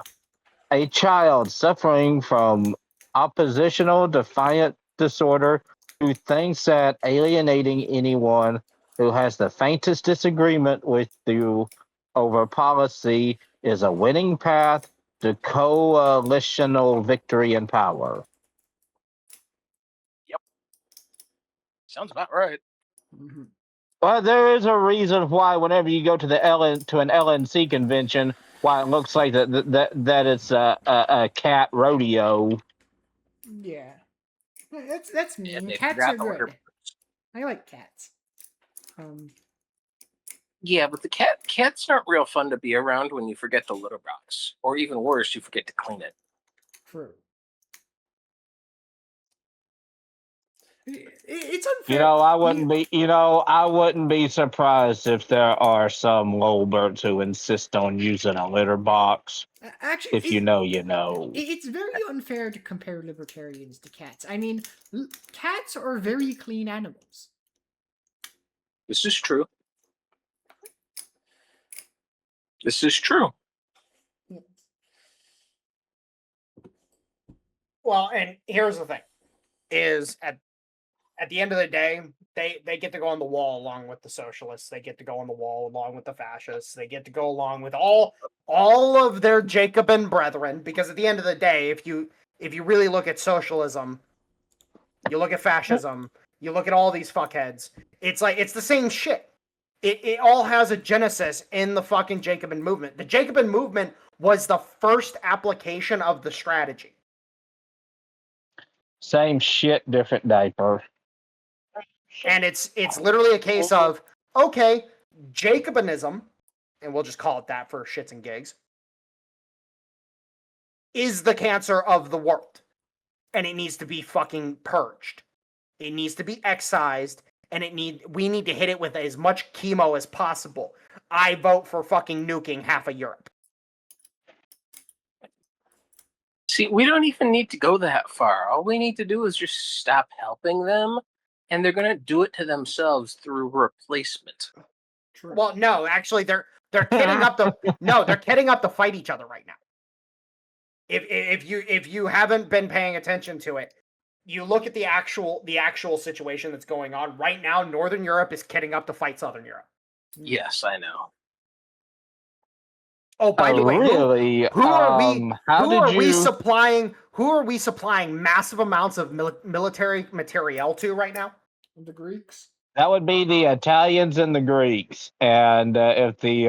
A child suffering from oppositional defiant disorder who thinks that alienating anyone who has the faintest disagreement with you over policy is a winning path to coalitional victory and power. Yep. Sounds about right. Mm-hmm. Well, there is a reason why whenever you go to an LNC convention, why it looks like that it's a cat rodeo. Yeah, that's me. Yeah, cats are good. I like cats. Yeah, but the cats aren't real fun to be around when you forget the litter box, or even worse, you forget to clean it. True. It's unfair. You know, I wouldn't be. You know, I wouldn't be surprised if there are some lolberts who insist on using a litter box. Actually, If you know, you know. It's very unfair to compare libertarians to cats. I mean, cats are very clean animals. This is true. This is true. Well, and here's the thing: is at the end of the day, they get to go on the wall along with the socialists. They get to go on the wall along with the fascists. They get to go along with all of their Jacobin brethren. Because at the end of the day, if you really look at socialism, you look at fascism, you look at all these fuckheads, it's like it's the same shit. It all has a genesis in the fucking Jacobin movement. The Jacobin movement was the first application of the strategy. Same shit, different diaper. And it's literally a case of, okay, Jacobinism, and we'll just call it that for shits and gigs, is the cancer of the world. And it needs to be fucking purged. It needs to be excised, and we need to hit it with as much chemo as possible. I vote for fucking nuking half of Europe. See, we don't even need to go that far. All we need to do is just stop helping them, and they're going to do it to themselves through replacement. True. Well, no, actually, they're kitting up they're kitting up to fight each other right now. If you haven't been paying attention to it, you look at the actual situation that's going on right now. Northern Europe is kitting up to fight Southern Europe. Yes, I know. Oh, by the way, really? who are we you... supplying massive amounts of military materiel to right now? The Greeks. That would be the Italians and the Greeks, and if the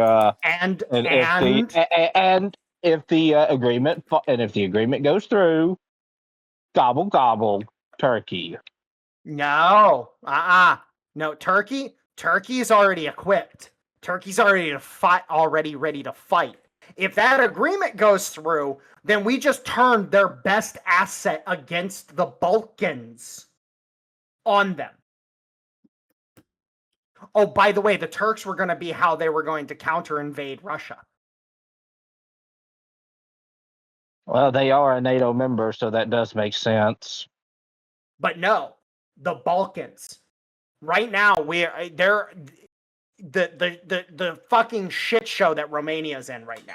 agreement goes through, gobble gobble, Turkey. No, no, Turkey is already equipped. Turkey's already ready to fight. If that agreement goes through, then we just turned their best asset against the Balkans on them. Oh, by the way, the Turks were going to be how they were going to counter-invade Russia. Well, they are a NATO member, so that does make sense. But no, the Balkans. Right now, they're the fucking shit show that Romania's in right now.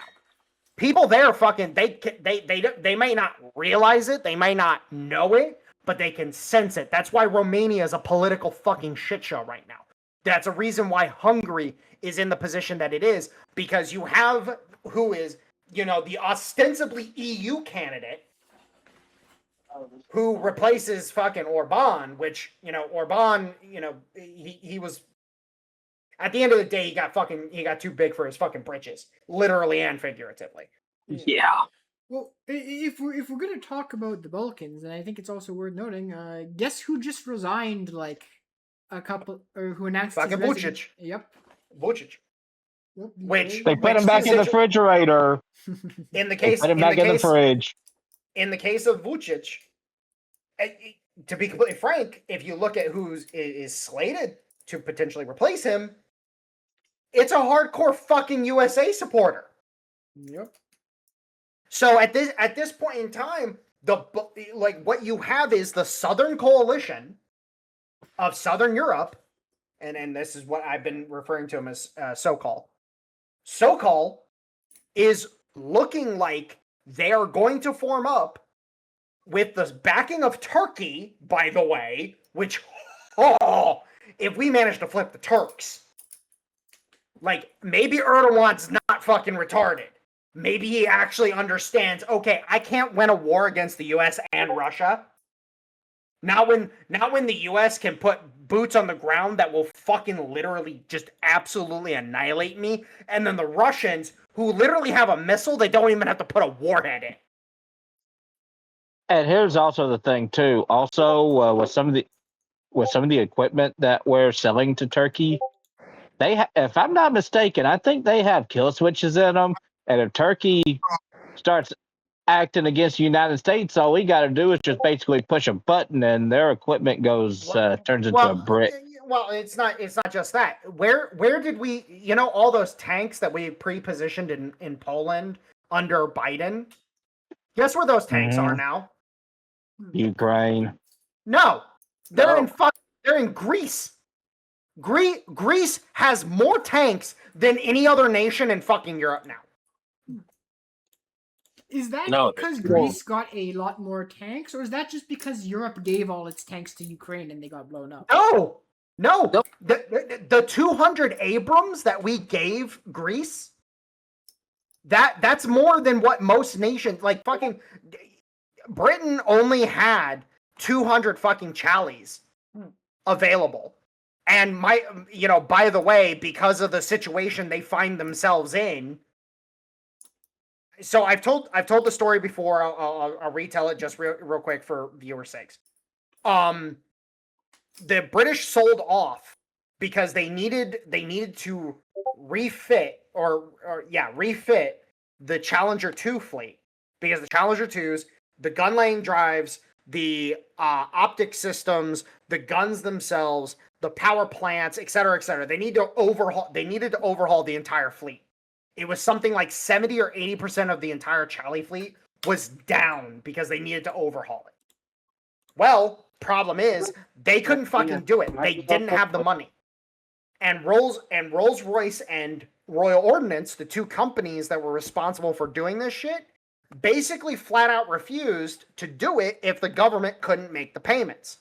People there fucking they may not realize it, they may not know it, but they can sense it. That's why Romania is a political fucking shit show right now. That's a reason why Hungary is in the position that it is, because you have who is, the ostensibly EU candidate who replaces fucking Orban, which, Orban, he was, at the end of the day, he got too big for his fucking britches, literally and figuratively. Yeah. Well, if we're gonna talk about the Balkans, and I think it's also worth noting, guess who just resigned who announced fucking Vucic. Yep. Vucic. Yep. Which they put him back in the refrigerator. In the case, put him back in the fridge. In the case of Vucic, to be completely frank, if you look at who is slated to potentially replace him, it's a hardcore fucking USA supporter. Yep. So at this point in time, what you have is the Southern Coalition of Southern Europe, and this is what I've been referring to him as SOCAL. SOCAL is looking like they are going to form up with the backing of Turkey, by the way, which, if we manage to flip the Turks, maybe Erdogan's not fucking retarded. Maybe he actually understands, okay, I can't win a war against the US and Russia. Not when the US can put boots on the ground that will fucking literally just absolutely annihilate me, and then the Russians, who literally have a missile, they don't even have to put a warhead in. And here's also the thing too. Also, with some of the equipment that we're selling to Turkey, if I'm not mistaken, I think they have kill switches in them. And if Turkey starts acting against the United States, all we got to do is just basically push a button, and their equipment turns into a brick. Well, it's not just that. Where did we, all those tanks that we pre-positioned in Poland under Biden? Guess where those tanks are now? Ukraine. No, they're in Greece. Greece has more tanks than any other nation in fucking Europe now. Is that because Greece got a lot more tanks, or is that just because Europe gave all its tanks to Ukraine and they got blown up? No. The 200 Abrams that we gave Greece, that's more than what most nations, like fucking Britain only had 200 fucking Charlies available. And by the way, because of the situation they find themselves in, so I've told the story before. I'll retell it just real quick for viewers' sakes. The British sold off because they needed to refit the Challenger 2 fleet, because the Challenger 2s, the gun laying drives, the optic systems, the guns themselves, the power plants, etc., they needed to overhaul the entire fleet. It was something like 70 or 80% of the entire Charlie fleet was down because they needed to overhaul it. Well, problem is they couldn't fucking do it. They didn't have the money. And Rolls-Royce and Royal Ordnance, the two companies that were responsible for doing this shit, basically flat out refused to do it if the government couldn't make the payments.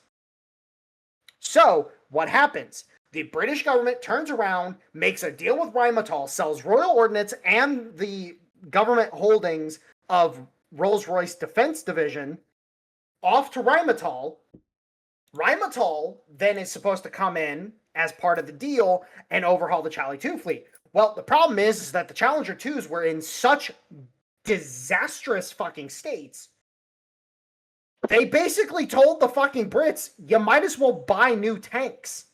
So, what happens? The British government turns around, makes a deal with Rheinmetall, sells Royal Ordnance and the government holdings of Rolls-Royce Defense Division off to Rheinmetall. Rheinmetall then is supposed to come in as part of the deal and overhaul the Charlie 2 fleet. Well, the problem is that the Challenger 2s were in such disastrous fucking states. They basically told the fucking Brits, you might as well buy new tanks.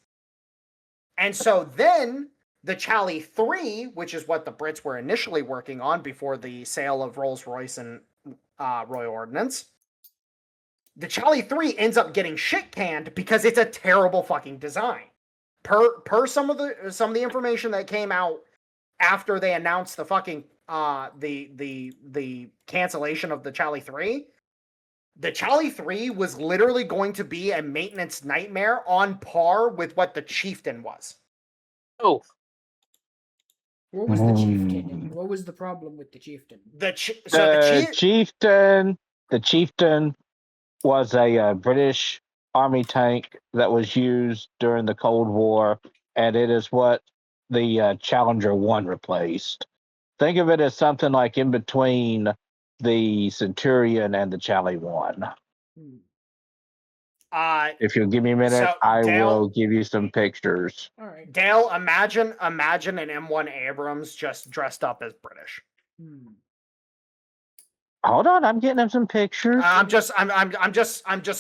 And so then the Charlie 3, which is what the Brits were initially working on before the sale of Rolls-Royce and Royal Ordnance, the Charlie 3 ends up getting shit canned because it's a terrible fucking design. Per some of the information that came out after they announced the fucking the cancellation of the Charlie 3, the Charlie 3 was literally going to be a maintenance nightmare on par with what the Chieftain was. Oh. What was the Chieftain? And what was the problem with the Chieftain? The Chieftain was a British Army tank that was used during the Cold War, and it is what the Challenger 1 replaced. Think of it as something like in between the Centurion and the Charlie 1. If you'll give me a minute, I will give you some pictures. All right, Dale, imagine an M1 Abrams just dressed up as British. Hold on, I'm getting him some pictures. I'm just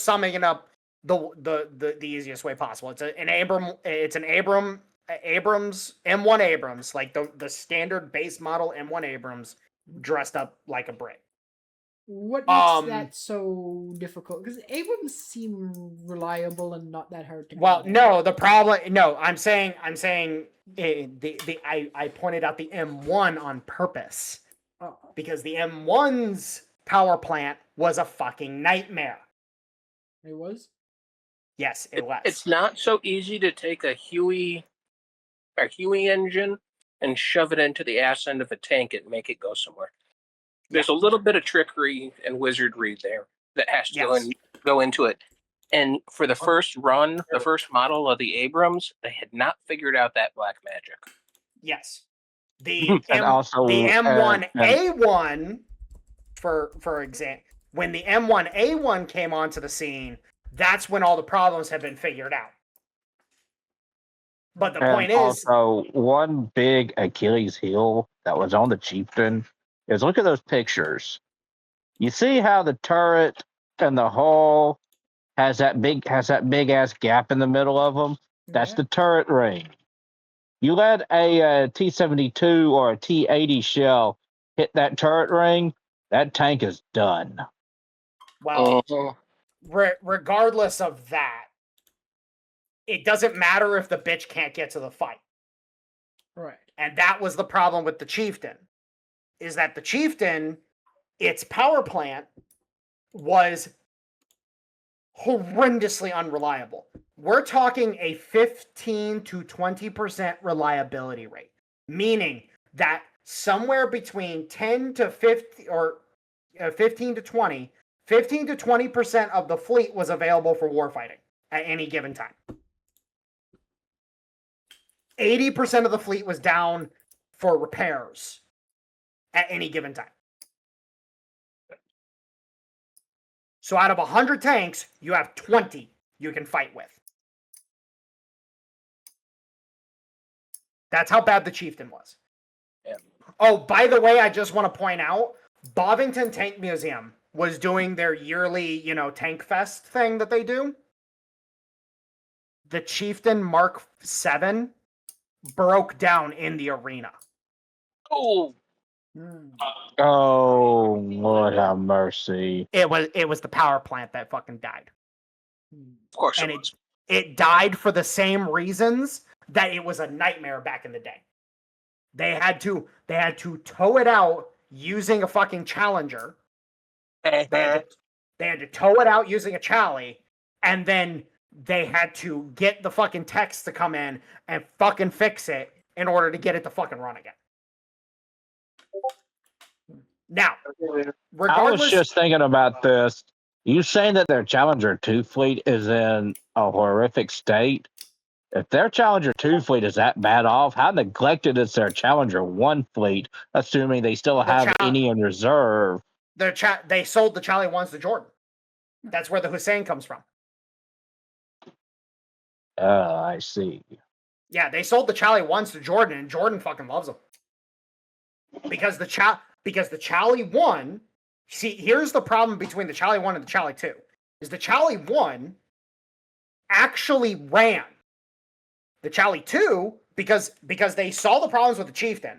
summing up the easiest way possible. It's an Abrams M1 Abrams, like the standard base model M1 Abrams, dressed up like a Brit. What makes that so difficult? Because Abrams seem reliable and not that hard to. Well, no, the problem. No, I'm saying. I pointed out the M1 on purpose because the M1's power plant was a fucking nightmare. It was. Yes, it was. It's not so easy to take a Huey engine and shove it into the ass end of a tank and make it go somewhere. There's a little bit of trickery and wizardry there that has to go into it. And for the first run, the first model of the Abrams, they had not figured out that black magic. Yes. The M1A1, for example, when the M1A1 came onto the scene, that's when all the problems have been figured out. But the point is, also one big Achilles heel that was on the Chieftain is, look at those pictures. You see how the turret and the hull has that big ass gap in the middle of them? That's the turret ring. You let a T-72 or a T-80 shell hit that turret ring, that tank is done. Well, regardless of that, it doesn't matter if the bitch can't get to the fight. Right. And that was the problem with the Chieftain, is that the Chieftain, its power plant was horrendously unreliable. We're talking a 15 to 20% reliability rate, meaning that somewhere between 10 to 50 or 15 to 20, 15 to 20% of the fleet was available for warfighting at any given time. 80% of the fleet was down for repairs at any given time. So out of 100 tanks, you have 20 you can fight with. That's how bad the Chieftain was. Yeah. Oh, by the way, I just want to point out, Bovington Tank Museum was doing their yearly, Tank Fest thing that they do. The Chieftain Mark 7 broke down in the arena. Oh. Oh, Lord have mercy. It was the power plant that fucking died. Of course And it was. it died for the same reasons that it was a nightmare back in the day. They had to tow it out using a fucking Challenger. They had to tow it out using a Chally, and then they had to get the fucking techs to come in and fucking fix it in order to get it to fucking run again. Now, I was just thinking about this. You saying that their Challenger 2 fleet is in a horrific state? If their Challenger 2 fleet is that bad off, how neglected is their Challenger 1 fleet, assuming they still have any in reserve? They sold the Charlie 1s to Jordan. That's where the Hussein comes from. I see. Yeah, they sold the Charlie 1s to Jordan, and Jordan fucking loves them. Because the Charlie 1, see, here's the problem between the Charlie 1 and the Charlie 2, is the Charlie 1 actually ran. The Charlie 2, because they saw the problems with the Chieftain,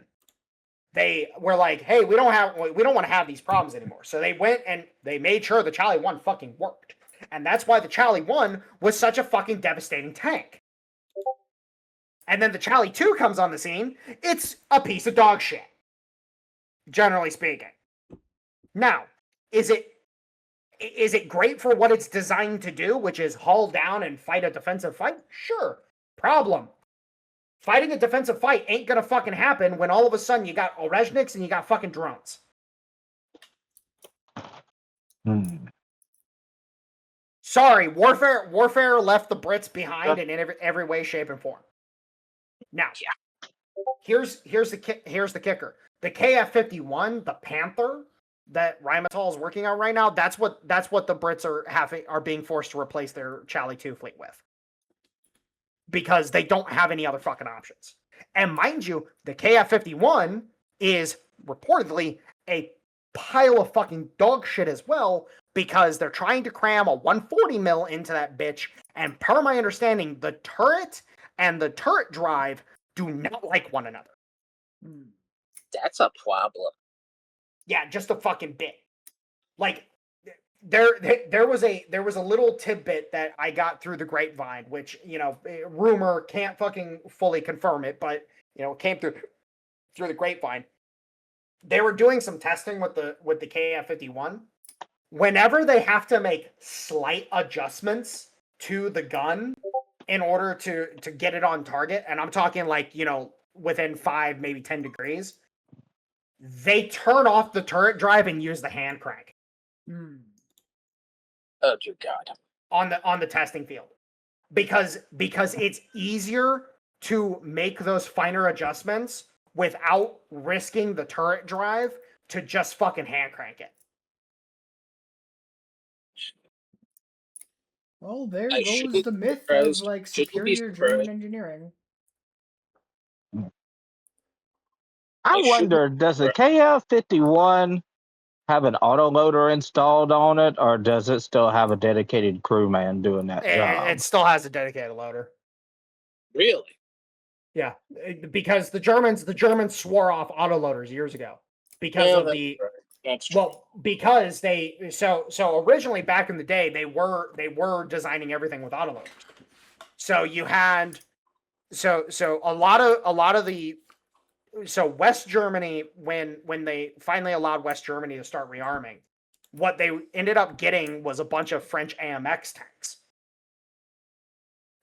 they were like, hey, we don't want to have these problems anymore. So they went and they made sure the Charlie 1 fucking worked. And that's why the Charlie 1 was such a fucking devastating tank. And then the Charlie 2 comes on the scene. It's a piece of dog shit, generally speaking. Now, is it great for what it's designed to do, which is hull down and fight a defensive fight? Sure. Problem. Fighting a defensive fight ain't gonna fucking happen when all of a sudden you got Orezhniks and you got fucking drones. Sorry, warfare left the Brits behind in every way, shape, and form. Now, here's the kicker. The KF-51, the Panther that Rheinmetall is working on right now, that's what the Brits are being forced to replace their Charlie 2 fleet with. Because they don't have any other fucking options. And mind you, the KF-51 is reportedly a pile of fucking dog shit as well, because they're trying to cram a 140 mil into that bitch, and per my understanding, the turret and the turret drive do not like one another. That's a problem. Yeah, just a fucking bit. Like, there was a little tidbit that I got through the grapevine, which, rumor, can't fucking fully confirm it, but came through the grapevine. They were doing some testing with the KF-51. Whenever they have to make slight adjustments to the gun in order to get it on target, and I'm talking like, within 5, maybe 10 degrees, they turn off the turret drive and use the hand crank. Oh dear God! On the testing field, because it's easier to make those finer adjustments without risking the turret drive to just fucking hand crank it. Well, there goes the myth of like superior German engineering. I wonder, does the KF-51 have an autoloader installed on it, or does it still have a dedicated crewman doing that job? It still has a dedicated loader. Really? Yeah, because the Germans swore off autoloaders years ago because of the That's true. Well, because so originally back in the day they were designing everything with autoloaders. So you had so a lot of the West Germany, when they finally allowed West Germany to start rearming, what they ended up getting was a bunch of French AMX tanks.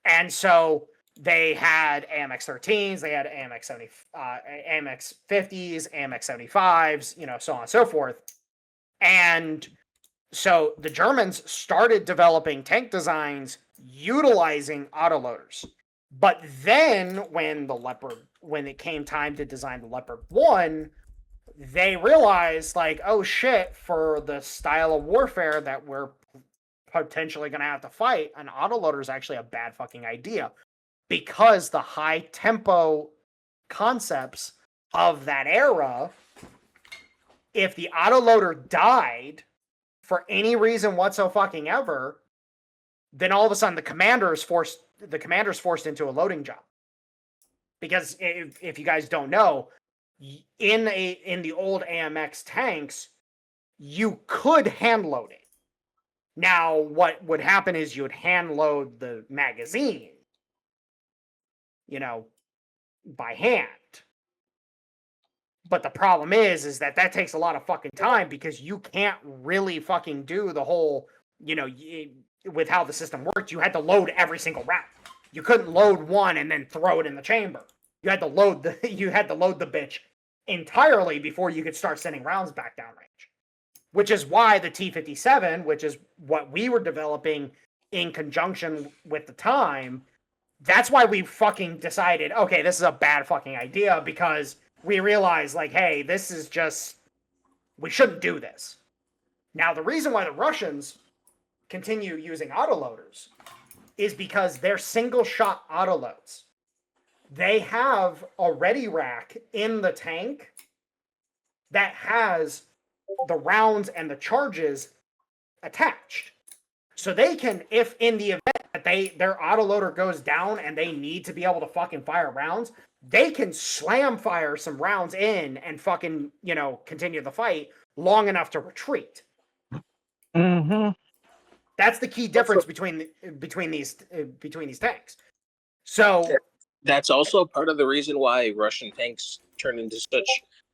And so they had AMX 13s, they had AMX 70, AMX 50s, AMX 75s, so on and so forth. And so the Germans started developing tank designs utilizing autoloaders. But then when it came time to design the Leopard 1, they realized, like, oh shit, for the style of warfare that we're potentially going to have to fight, an autoloader is actually a bad fucking idea, because the high tempo concepts of that era, if the autoloader died for any reason whatsoever, then all of a sudden the commander's forced into a loading job. Because if you guys don't know, in the old AMX tanks, you could hand load it. Now, what would happen is you would hand load the magazine, by hand. But the problem is that takes a lot of fucking time, because you can't really fucking do the whole, with how the system worked, you had to load every single round. You couldn't load one and then throw it in the chamber. You had to load the bitch entirely before you could start sending rounds back downrange. Which is why the T-57, which is what we were developing in conjunction with the time, that's why we fucking decided, okay, this is a bad fucking idea, because we realized, like, hey, this is just, we shouldn't do this. Now, the reason why the Russians continue using autoloaders is because they're single-shot autoloads. They have a ready rack in the tank that has the rounds and the charges attached. So they can, if in the event that their autoloader goes down and they need to be able to fucking fire rounds, they can slam fire some rounds in and fucking, continue the fight long enough to retreat. Mm-hmm. That's the key difference between these tanks. So that's also part of the reason why Russian tanks turn into such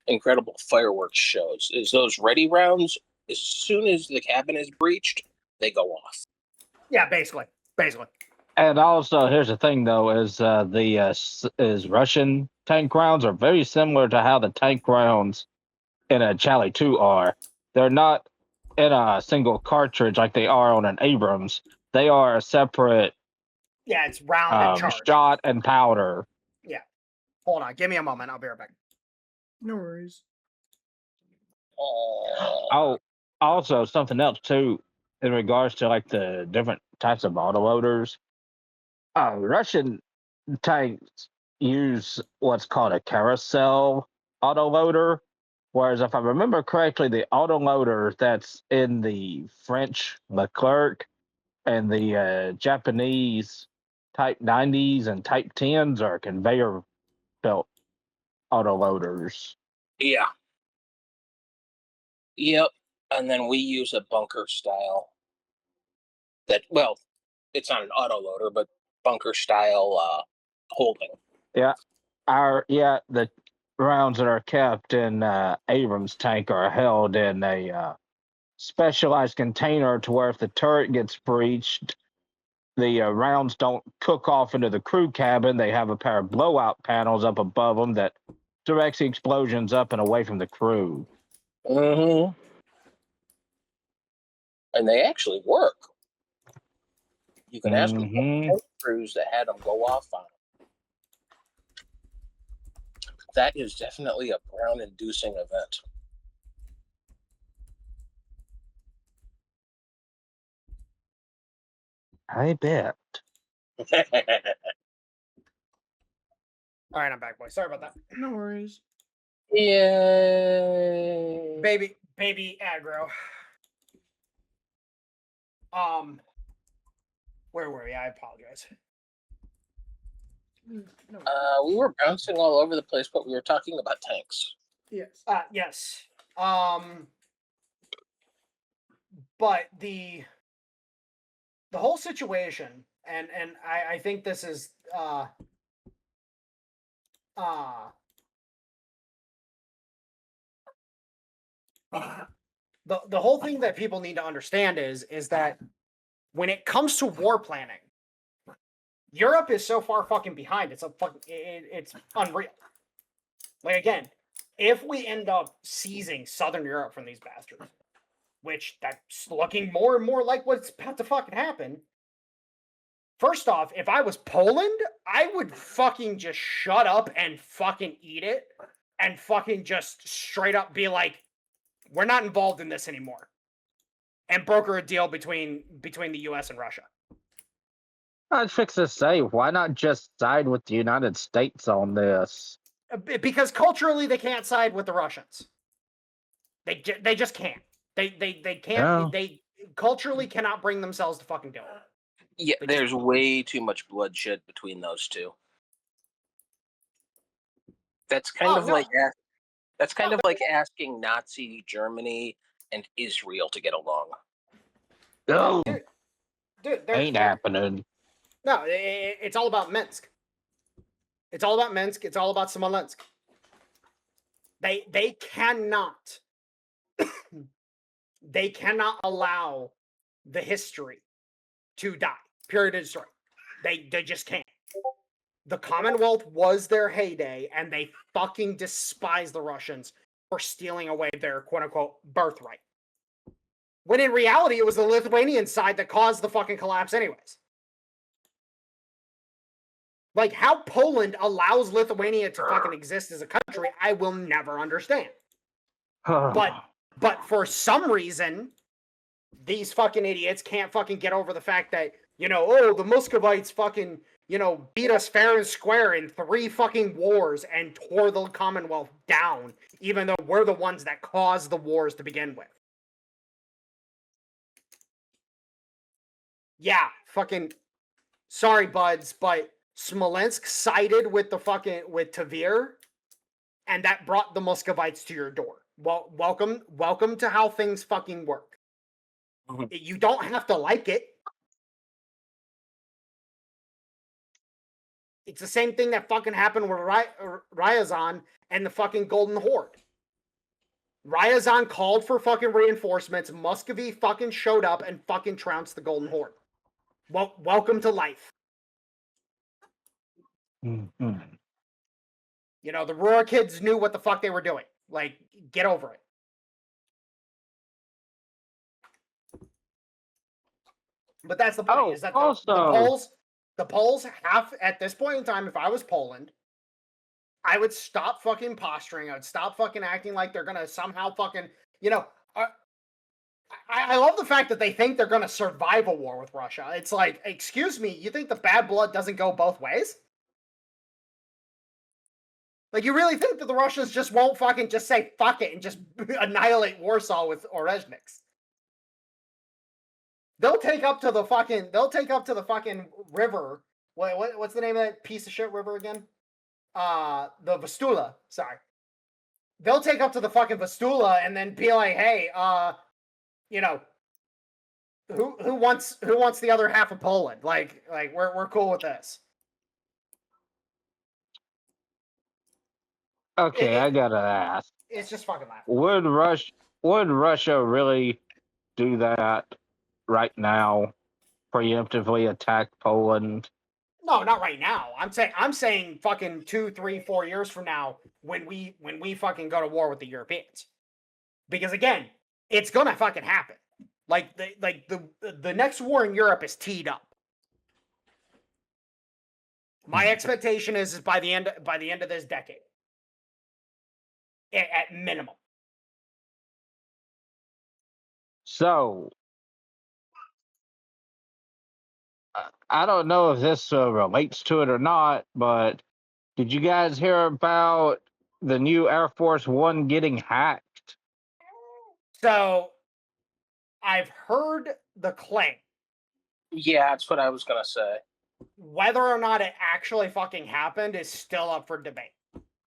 incredible fireworks shows, is those ready rounds, as soon as the cabin is breached, they go off. Yeah, basically. And also, here's the thing, though, is Russian tank rounds are very similar to how the tank rounds in a Charlie 2 are. They're not in a single cartridge like they are on an Abrams. They are a separate. Yeah, it's round and charge. Shot and powder. Yeah. Hold on, give me a moment. I'll be right back. No worries. Oh, also something else too, in regards to like the different types of autoloaders. Russian tanks use what's called a carousel autoloader, whereas if I remember correctly, the autoloader that's in the French Leclerc and the Japanese Type 90s and Type 10s are conveyor belt autoloaders. Yeah. Yep. And then we use a bunker style that, well, it's not an autoloader, but bunker style holding. Yeah. The rounds that are kept in Abrams tank are held in a specialized container to where if the turret gets breached, the rounds don't cook off into the crew cabin. They have a pair of blowout panels up above them that directs the explosions up and away from the crew. Mm-hmm. And they actually work. You can ask the crews that had them go off on them. That is definitely a brown-inducing event. I bet. All right, I'm back, boys. Sorry about that. No worries. Yay. Baby aggro. Where were we? I apologize. No. We were bouncing all over the place, but we were talking about tanks. Yes. Yes. But the whole situation, and I think this is the whole thing that people need to understand is that when it comes to war planning, Europe is so far fucking behind. It's unreal. Like, again, if we end up seizing Southern Europe from these bastards, which that's looking more and more like what's about to fucking happen. First off, if I was Poland, I would fucking just shut up and fucking eat it and fucking just straight up be like, we're not involved in this anymore. And broker a deal between the US and Russia. I'd fix to say, why not just side with the United States on this? Because culturally they can't side with the Russians. They just can't. They can't. No. They culturally cannot bring themselves to fucking do it. Yeah, there's way too much bloodshed between those two. That's kind of like asking Nazi Germany and Israel to get along. No, Dude, ain't happening. No, it's all about Minsk. It's all about Minsk. It's all about Smolensk. They cannot. They cannot allow the history to die. Period of story. They just can't. The Commonwealth was their heyday, and they fucking despise the Russians for stealing away their quote-unquote birthright. When in reality, it was the Lithuanian side that caused the fucking collapse anyways. Like, how Poland allows Lithuania to fucking exist as a country, I will never understand. But for some reason, these fucking idiots can't fucking get over the fact that, the Muscovites fucking, beat us fair and square in 3 fucking wars and tore the Commonwealth down, even though we're the ones that caused the wars to begin with. Yeah, fucking, sorry buds, but Smolensk sided with with Tver, and that brought the Muscovites to your door. Well, welcome to how things fucking work. Mm-hmm. You don't have to like it. It's the same thing that fucking happened with Ryazan and the fucking Golden Horde. Ryazan called for fucking reinforcements. Muscovy fucking showed up and fucking trounced the Golden Horde. Well, welcome to life. Mm-hmm. The Ruhr kids knew what the fuck they were doing. Like, get over it. But that's the point. Is that the Poles have, at this point in time, if I was Poland, I would stop fucking posturing. I would stop fucking acting like they're gonna somehow fucking, I love the fact that they think they're gonna survive a war with Russia. It's like, excuse me, you think the bad blood doesn't go both ways? Like, you really think that the Russians just won't fucking just say fuck it and just annihilate Warsaw with Orezhniks? They'll take up to the fucking river. What's the name of that piece of shit river again? The Vistula. Sorry. They'll take up to the fucking Vistula and then be like, hey, who wants the other half of Poland? Like we're cool with this. Okay, I gotta ask. It's just fucking laughing. Would Russia really do that right now? Preemptively attack Poland? No, not right now. I'm saying fucking 2, 3, 4 years from now when we fucking go to war with the Europeans. Because again, it's gonna fucking happen. Like the next war in Europe is teed up. My expectation is by the end of this decade. At minimum. So, I don't know if this relates to it or not, but did you guys hear about the new Air Force One getting hacked? So, I've heard the claim. Yeah, that's what I was going to say. Whether or not it actually fucking happened is still up for debate.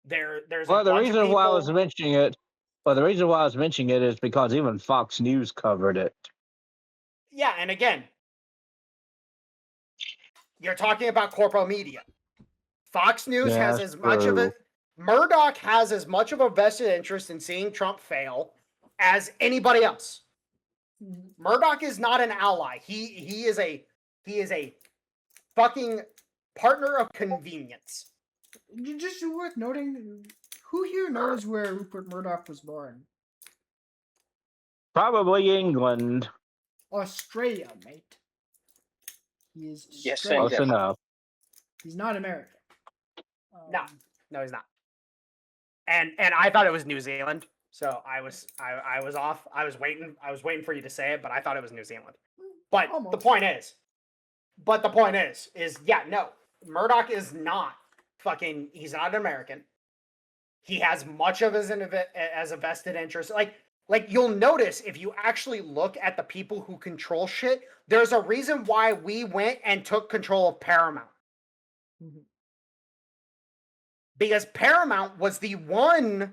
There's the reason why I was mentioning it is because even Fox News covered it. Yeah, and again, you're talking about corporate media. Fox News has as much of it. Murdoch has as much of a vested interest in seeing Trump fail as anybody else. Murdoch is not an ally. He is a fucking partner of convenience. Just worth noting, who here knows where Rupert Murdoch was born? Probably England. Australia, mate. He is Yes, Australian. Close enough. He's not American. No, he's not. And I thought it was New Zealand, so I was off. I was waiting for you to say it, but I thought it was New Zealand. But Almost. the point is, yeah, no, Murdoch is not fucking. He's not an American. He has much of as a vested interest. Like you'll notice if you actually look at the people who control shit, there's a reason why we went and took control of Paramount. Mm-hmm. Because Paramount was the one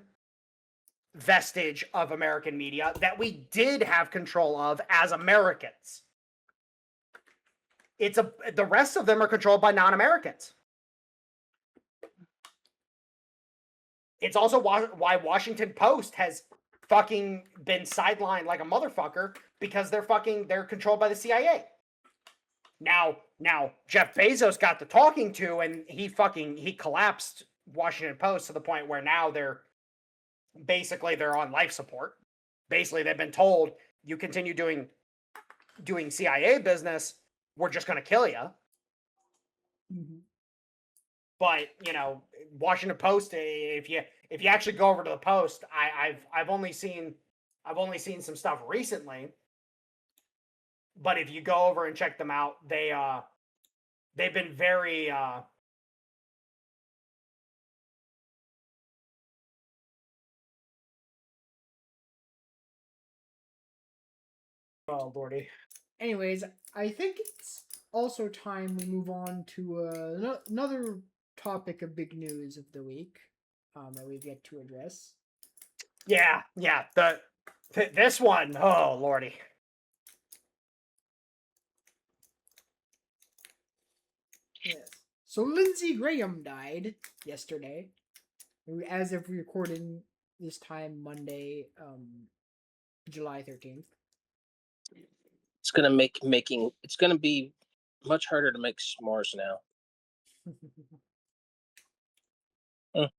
vestige of American media that we did have control of as Americans. The rest of them are controlled by non-Americans. It's also why Washington Post has fucking been sidelined like a motherfucker, because they're controlled by the CIA. Now Jeff Bezos got the talking to, and he collapsed Washington Post to the point where now they're on life support. Basically, they've been told, you continue doing CIA business, we're just going to kill you. Mm-hmm. But Washington Post, if you actually go over to the Post, I've only seen some stuff recently. But if you go over and check them out, they've been very oh lordy. Anyways, I think it's also time we move on to another topic of big news of the week that we get to address. Yeah. This one, oh lordy. Yes. So Lindsay Graham died yesterday, as of recording this time, Monday, July 13th. It's gonna it's gonna be much harder to make s'mores now.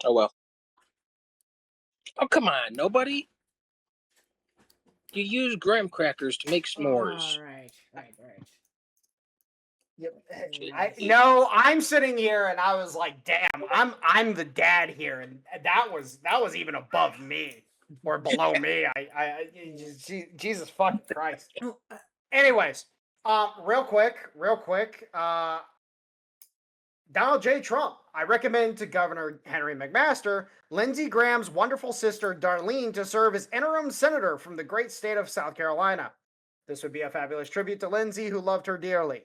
Oh well. Oh come on, nobody. You use graham crackers to make s'mores. Oh, right. Yep. I'm sitting here and I was like, damn, I'm the dad here, and that was even above me or below me. Jesus fucking Christ. Anyways, real quick, Donald J. Trump. I recommend to Governor Henry McMaster, Lindsey Graham's wonderful sister, Darlene, to serve as interim senator from the great state of South Carolina. This would be a fabulous tribute to Lindsay, who loved her dearly.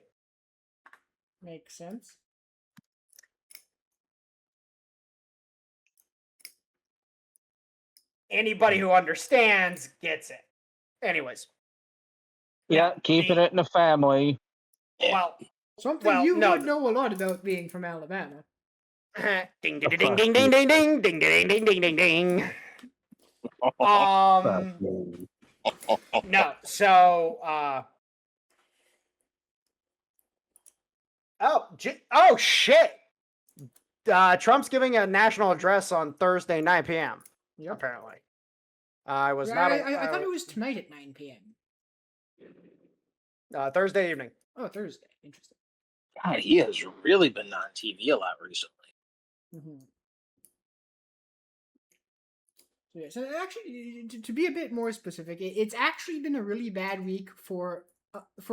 Makes sense. Anybody who understands gets it. Anyways. Yeah, keeping it in the family. Well, something you would know a lot about being from Alabama. Ding ding ding ding ding ding ding ding ding ding ding ding ding. No, so oh shit. Trump's giving a national address on Thursday, 9 p.m. Yep. Apparently. I thought it was tonight at 9 p.m. Thursday evening. Oh, Thursday. Interesting. God, he has really been on TV a lot recently. Mm-hmm. So, yeah, so actually, to be a bit more specific, it's actually been a really bad week for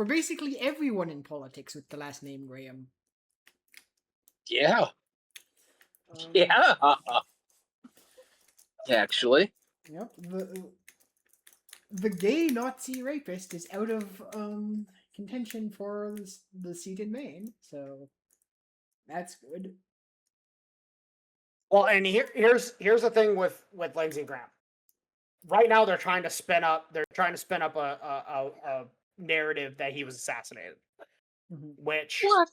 basically everyone in politics with the last name Graham. Yeah. Yeah. Actually. Yep. The gay Nazi rapist is out of contention for the seat in Maine, so that's good. Well, and here's the thing with Lindsey Graham. Right now, they're trying to spin up a narrative that he was assassinated. Which What?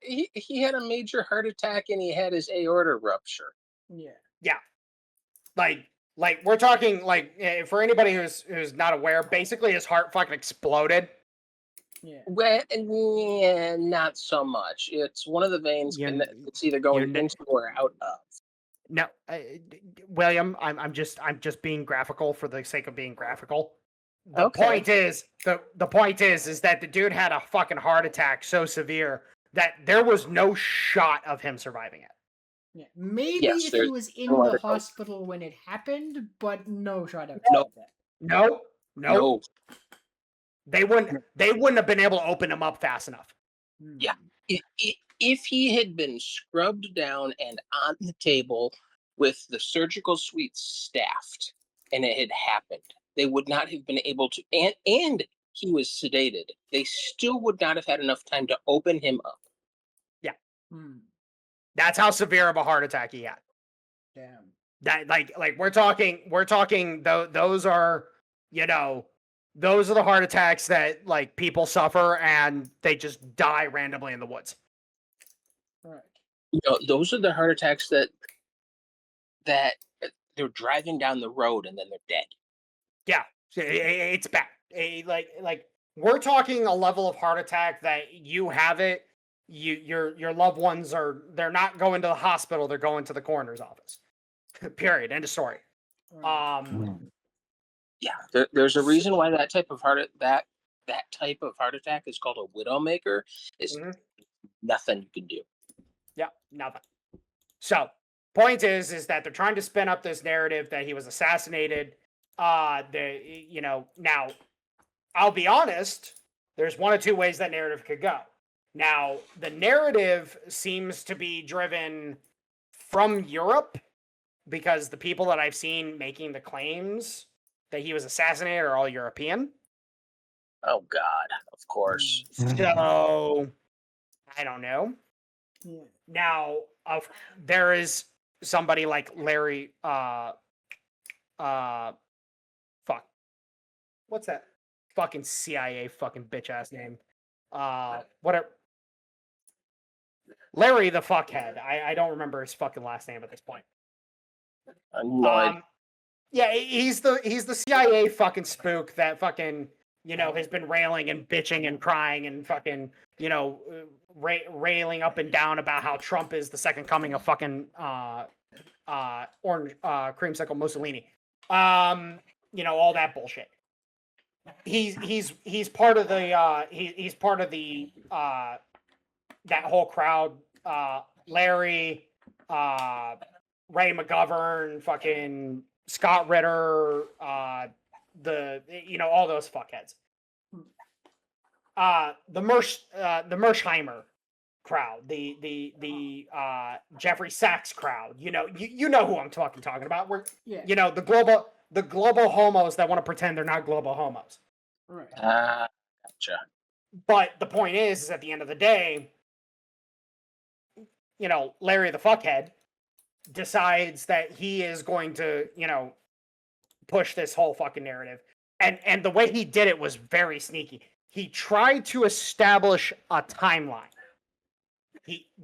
He had a major heart attack and he had his aorta rupture. Yeah. Like we're talking for anybody who's not aware, basically his heart fucking exploded. Well, yeah, not so much. It's one of the veins it's either going into or out of. No, William, I'm just being graphical for the sake of being graphical. The point is that the dude had a fucking heart attack so severe that there was no shot of him surviving it. Yeah. Maybe if he was in the hospital when it happened, but no shot of that. No. They wouldn't have been able to open him up fast enough. Yeah. If he had been scrubbed down and on the table with the surgical suite staffed and it had happened, they would not have been able to, and he was sedated, they still would not have had enough time to open him up. Yeah. That's how severe of a heart attack he had. Damn. That like we're talking those are, those are the heart attacks that like people suffer and they just die randomly in the woods. Right. Those are the heart attacks that they're driving down the road and then they're dead. Yeah, it's bad. Like we're talking a level of heart attack that you have it. Your loved ones they're not going to the hospital. They're going to the coroner's office. Period. End of story. Yeah, there's a reason why that type of heart attack is called a widowmaker. Is nothing you can do. Yeah, nothing. So, point is that they're trying to spin up this narrative that he was assassinated. Now, I'll be honest. There's one of two ways that narrative could go. Now, the narrative seems to be driven from Europe because the people that I've seen making the claims that he was assassinated are all European. Oh, God, of course. So, I don't know. Yeah. Now, there is somebody like Larry, fuck. What's that fucking CIA fucking bitch-ass name? Whatever. Larry the fuckhead. I don't remember his fucking last name at this point. Yeah, he's the CIA fucking spook that fucking, has been railing and bitching and crying and fucking, railing up and down about how Trump is the second coming of fucking orange creamsicle Mussolini. All that bullshit. He's part of the he's part of the that whole crowd. Larry, Ray McGovern, fucking Scott Ritter, all those fuckheads. The Mersheimer crowd, the Jeffrey Sachs crowd. You know who I'm talking about. The global homos that want to pretend they're not global homos. Right. Gotcha. But the point is at the end of the day, Larry the fuckhead decides that he is going to, push this whole fucking narrative. And the way he did it was very sneaky. He tried to establish a timeline.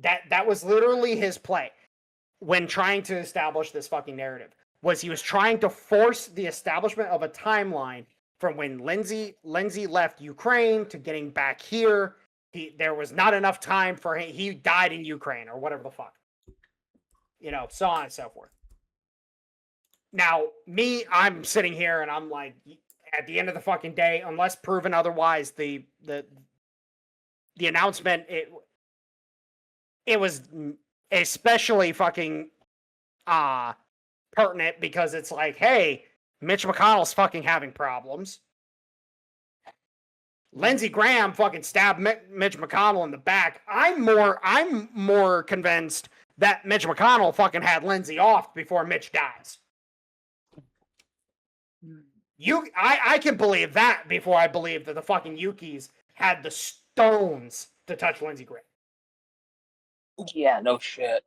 That was literally his play when trying to establish this fucking narrative. He was trying to force the establishment of a timeline from when Lindsay left Ukraine to getting back here. There was not enough time for him. He died in Ukraine or whatever the fuck. So on and so forth. Now, I'm sitting here and I'm like, at the end of the fucking day, unless proven otherwise, the announcement, it was especially fucking pertinent because it's like, hey, Mitch McConnell's fucking having problems. Lindsey Graham fucking stabbed Mitch McConnell in the back. I'm more convinced that Mitch McConnell fucking had Lindsey off before Mitch dies. I can believe that before I believe that the fucking Yukis had the stones to touch Lindsey Graham. Yeah, no shit.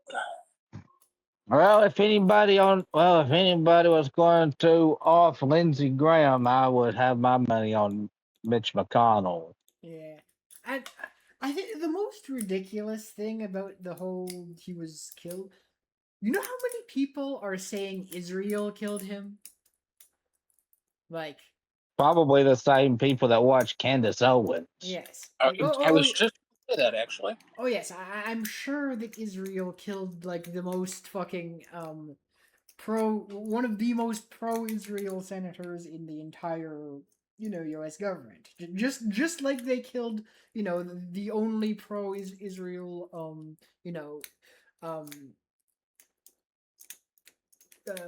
Well, if anybody was going to off Lindsey Graham, I would have my money on Mitch McConnell. Yeah. I think the most ridiculous thing about the whole he was killed. You know how many people are saying Israel killed him? Like, Probably the same people that watch Candace Owens. yes. I, Like, I was just say that actually. Oh yes, I'm sure that Israel killed like the most fucking one of the most pro-Israel senators in the entire U.S. government. Just like they killed the only pro-Israel um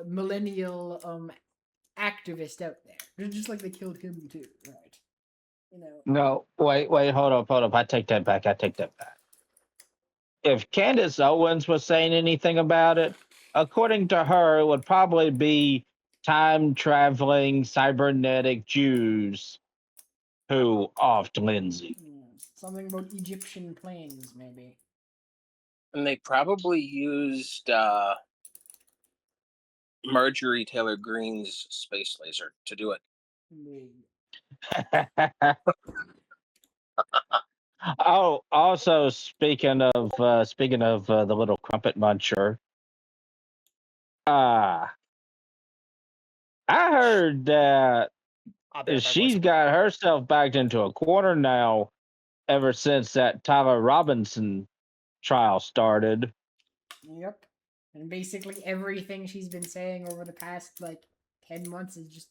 millennial activist out there. Just like they killed him too, right? No, wait, hold up. I take that back. If Candace Owens was saying anything about it, according to her, it would probably be time traveling cybernetic Jews who offed Lindsay. Something about Egyptian planes, maybe. And they probably used Marjorie Taylor Greene's space laser to do it. Oh, also speaking of the little crumpet muncher, I heard that she's got herself backed into a corner now ever since that Tyler Robinson trial started. Yep. And basically everything she's been saying over the past 10 months has just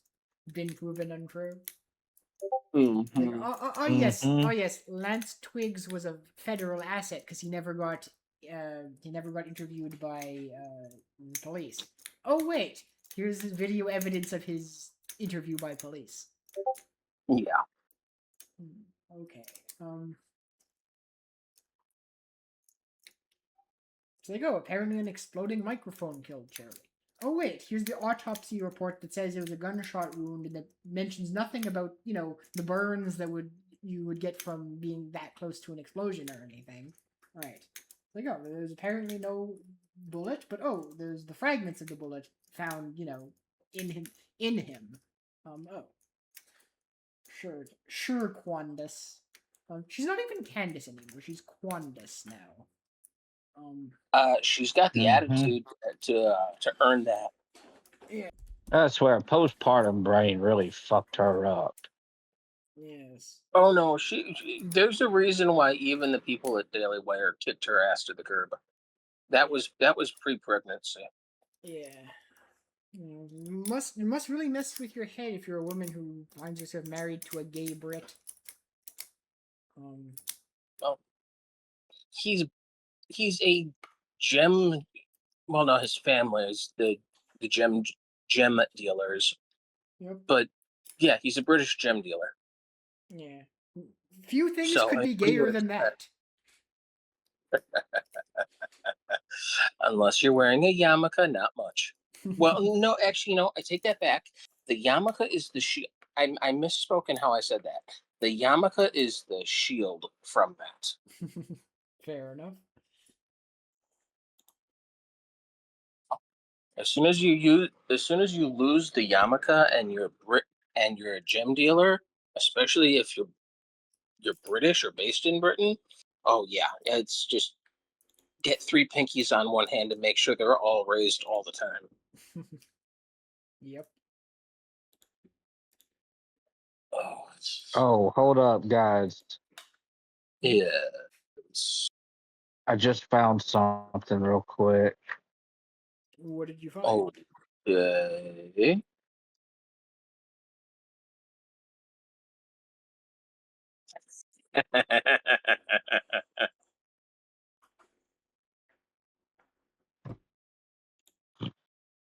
been proven untrue. Mm-hmm. Yes, Lance Twiggs was a federal asset because he never got interviewed by police. Oh wait, here's the video evidence of his interview by police. Yeah. Okay. So there you go. Apparently, an exploding microphone killed Charlie. Oh wait, here's the autopsy report that says it was a gunshot wound and that mentions nothing about the burns that you would get from being that close to an explosion or anything. Right. There you go. There's apparently no bullet, but there's the fragments of the bullet found in him. Sure, Quandus. She's not even Candace anymore. She's Quandus now. She's got the attitude to earn that. Yeah. That's where postpartum brain really fucked her up. Yes. Oh no, there's a reason why even the people at Daily Wire kicked her ass to the curb. That was pre-pregnancy. Yeah. You must really mess with your head if you're a woman who finds herself married to a gay Brit. Well, he's a gem. Well, no, his family is the gem dealers. Yep. But yeah, he's a British gem dealer. Yeah. Few things could be gayer than that. Unless you're wearing a yarmulke, not much. Well, no, actually, I take that back. The yarmulke is the shield. I misspoke in how I said that. The yarmulke is the shield from that. Fair enough. As soon as you lose the yarmulke and you're a gem dealer, especially if you're British or based in Britain, oh yeah, it's just get 3 pinkies on one hand and make sure they're all raised all the time. Yep. Oh, hold up, guys. Yes. I just found something real quick. What did you find? Okay.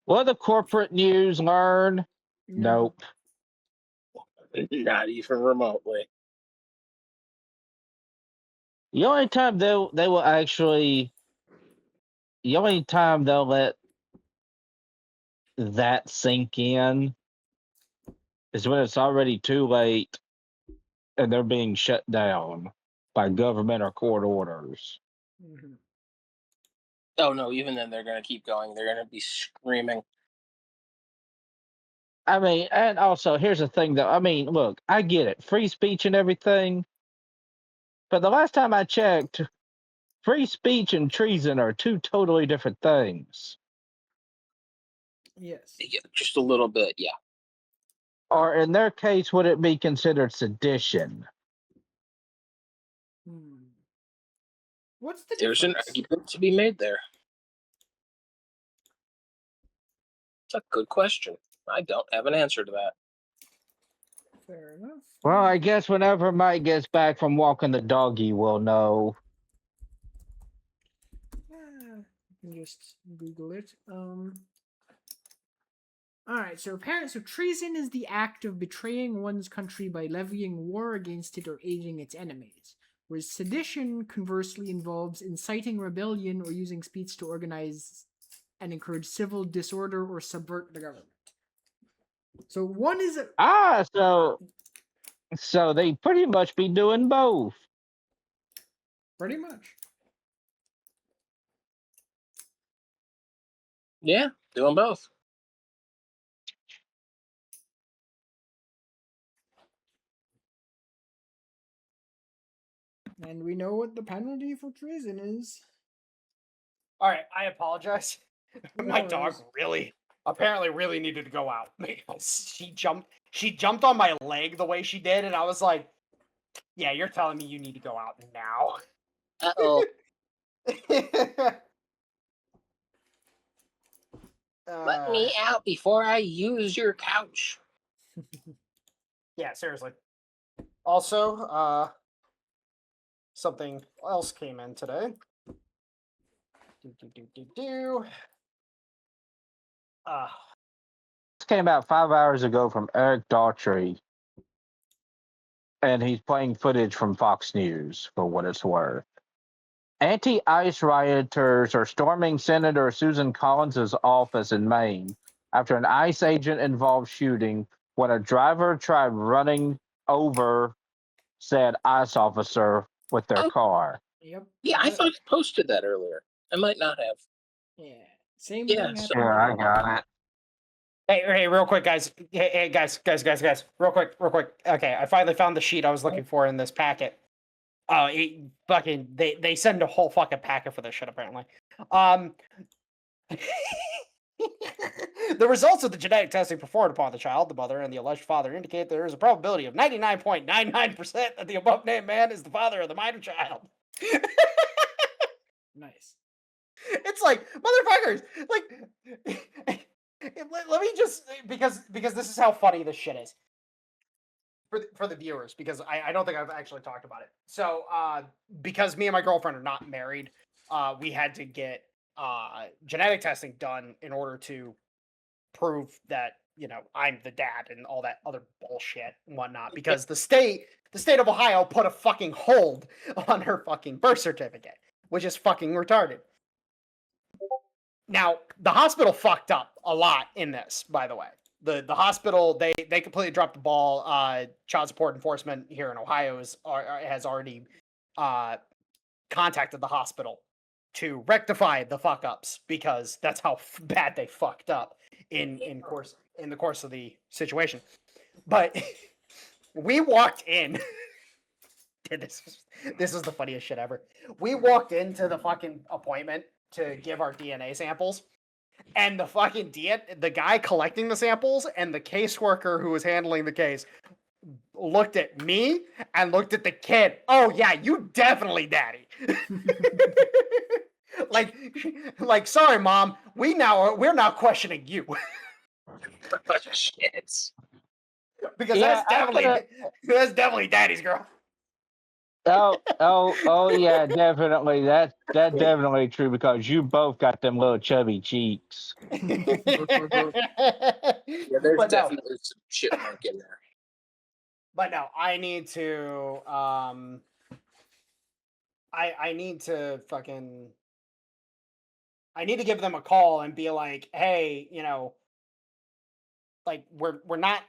Will the corporate news learn? No. Nope. Not even remotely. The only time they will actually, the only time they'll let that sink in is when it's already too late and they're being shut down by government or court orders. Mm-hmm. Oh no, even then they're gonna keep going. They're gonna be screaming. I mean, and also here's the thing though. I mean, look, I get it, free speech and everything, but the last time I checked, free speech and treason are two totally different things. Yes. Yeah, just a little bit, yeah. Or in their case, would it be considered sedition? What's the There's difference? an argument to be made there. It's a good question. I don't have an answer to that. Fair enough. Well, I guess whenever Mike gets back from walking the doggy, we'll know. You can just Google it. Alright, so treason is the act of betraying one's country by levying war against it or aiding its enemies. Whereas sedition, conversely, involves inciting rebellion or using speech to organize and encourage civil disorder or subvert the government. So one is so they pretty much be doing both. Pretty much. Yeah, doing both. And we know what the penalty for treason is. All right, I apologize. My dog apparently really needed to go out because she jumped on my leg the way she did, and I was like, "Yeah, you're telling me you need to go out now." Uh-oh. Let me out before I use your couch. Yeah, seriously. Also, something else came in today. This came out 5 hours ago from Eric Daughtry, and he's playing footage from Fox News for what it's worth. Anti-ICE rioters are storming Senator Susan Collins' office in Maine after an ICE agent-involved shooting when a driver tried running over said ICE officer with their car. Yep. Yeah, I thought you posted that earlier. I might not have. Yeah. Same Yeah, thing. Sure, I got it. Hey, real quick, guys. Hey, guys. Real quick. Okay, I finally found the sheet I was looking for in this packet. Oh, they send a whole fucking packet for this shit, apparently. The results of the genetic testing performed upon the child, the mother, and the alleged father indicate there is a probability of 99.99% that the above-named man is the father of the minor child. Nice. It's like, motherfuckers, like, let me just, because this is how funny this shit is. For the viewers, because I don't think I've actually talked about it. So, because me and my girlfriend are not married, we had to get genetic testing done in order to prove that, you know, I'm the dad and all that other bullshit and whatnot, because the state of Ohio put a fucking hold on her fucking birth certificate, which is fucking retarded. Now, the hospital fucked up a lot in this, by the way. The hospital, they completely dropped the ball. Child support enforcement here in Ohio has already contacted the hospital to rectify the fuck ups, because that's how bad they fucked up in the course of the situation. But we walked in. This is the funniest shit ever. We walked into the fucking appointment to give our DNA samples, and the fucking the guy collecting the samples and the caseworker who was handling the case looked at me and looked at the kid. Oh yeah, you definitely daddy. like sorry mom, we're now questioning you. Shit. Because Yeah, that's definitely daddy's girl. Oh yeah, definitely. That's definitely true, because you both got them little chubby cheeks. Yeah, there's definitely some chipmunk in there. But no, I need to I need to give them a call and be like, hey, you know, like we're not,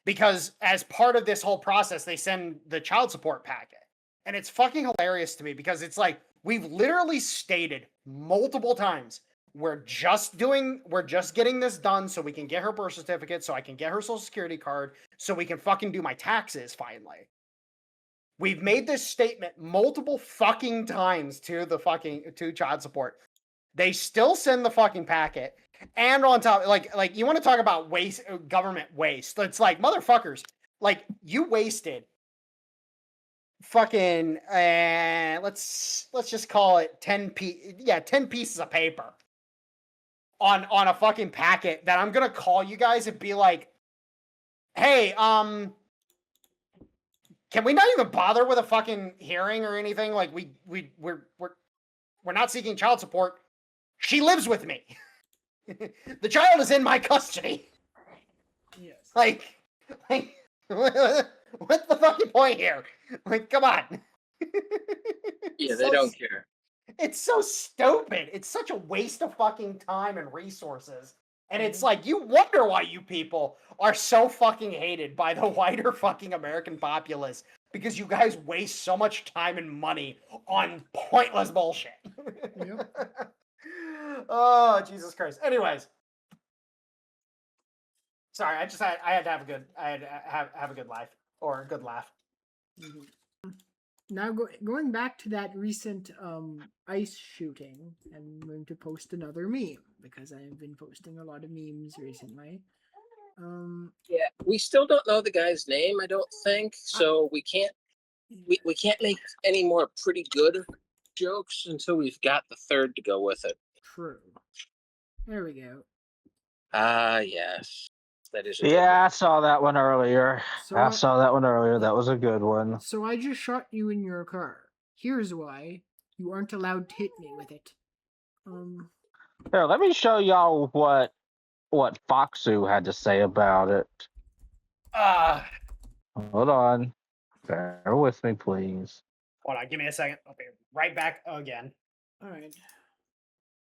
because as part of this whole process they send the child support packet. And it's fucking hilarious to me, because it's like, We've literally stated multiple times, we're just getting this done so we can get her birth certificate, so I can get her social security card, so we can fucking do my taxes finally. We've made this statement multiple fucking times to child support. They still send the fucking packet. And on top, like you want to talk about government waste. It's like, motherfuckers, like, you wasted fucking, let's just call it 10 pieces of paper on a fucking packet that I'm gonna call you guys and be like, hey, can we not even bother with a fucking hearing or anything? Like, we're not seeking child support. She lives with me. The child is in my custody. Yes. Like, what's the fucking point here? Like, come on. Yeah, they don't care. It's so stupid. It's such a waste of fucking time and resources. And it's like, you wonder why you people are so fucking hated by the wider fucking American populace, because you guys waste so much time and money on pointless bullshit. Yep. Oh, Jesus Christ. Anyways. Sorry, I had to have a good life, or a good laugh. Mm-hmm. Now going back to that recent ice shooting, I'm going to post another meme because I have been posting a lot of memes recently. Yeah, we still don't know the guy's name, I don't think, so we can't make any more pretty good jokes until we've got the third to go with it. True. There we go. Yes. That is I saw that one earlier. So saw that one earlier. That was a good one. So I just shot you in your car. Here's why. You aren't allowed to hit me with it. Here, let me show y'all what Foxu had to say about it. Hold on. Bear with me, please. Hold on, give me a second. I'll be right back again. All right.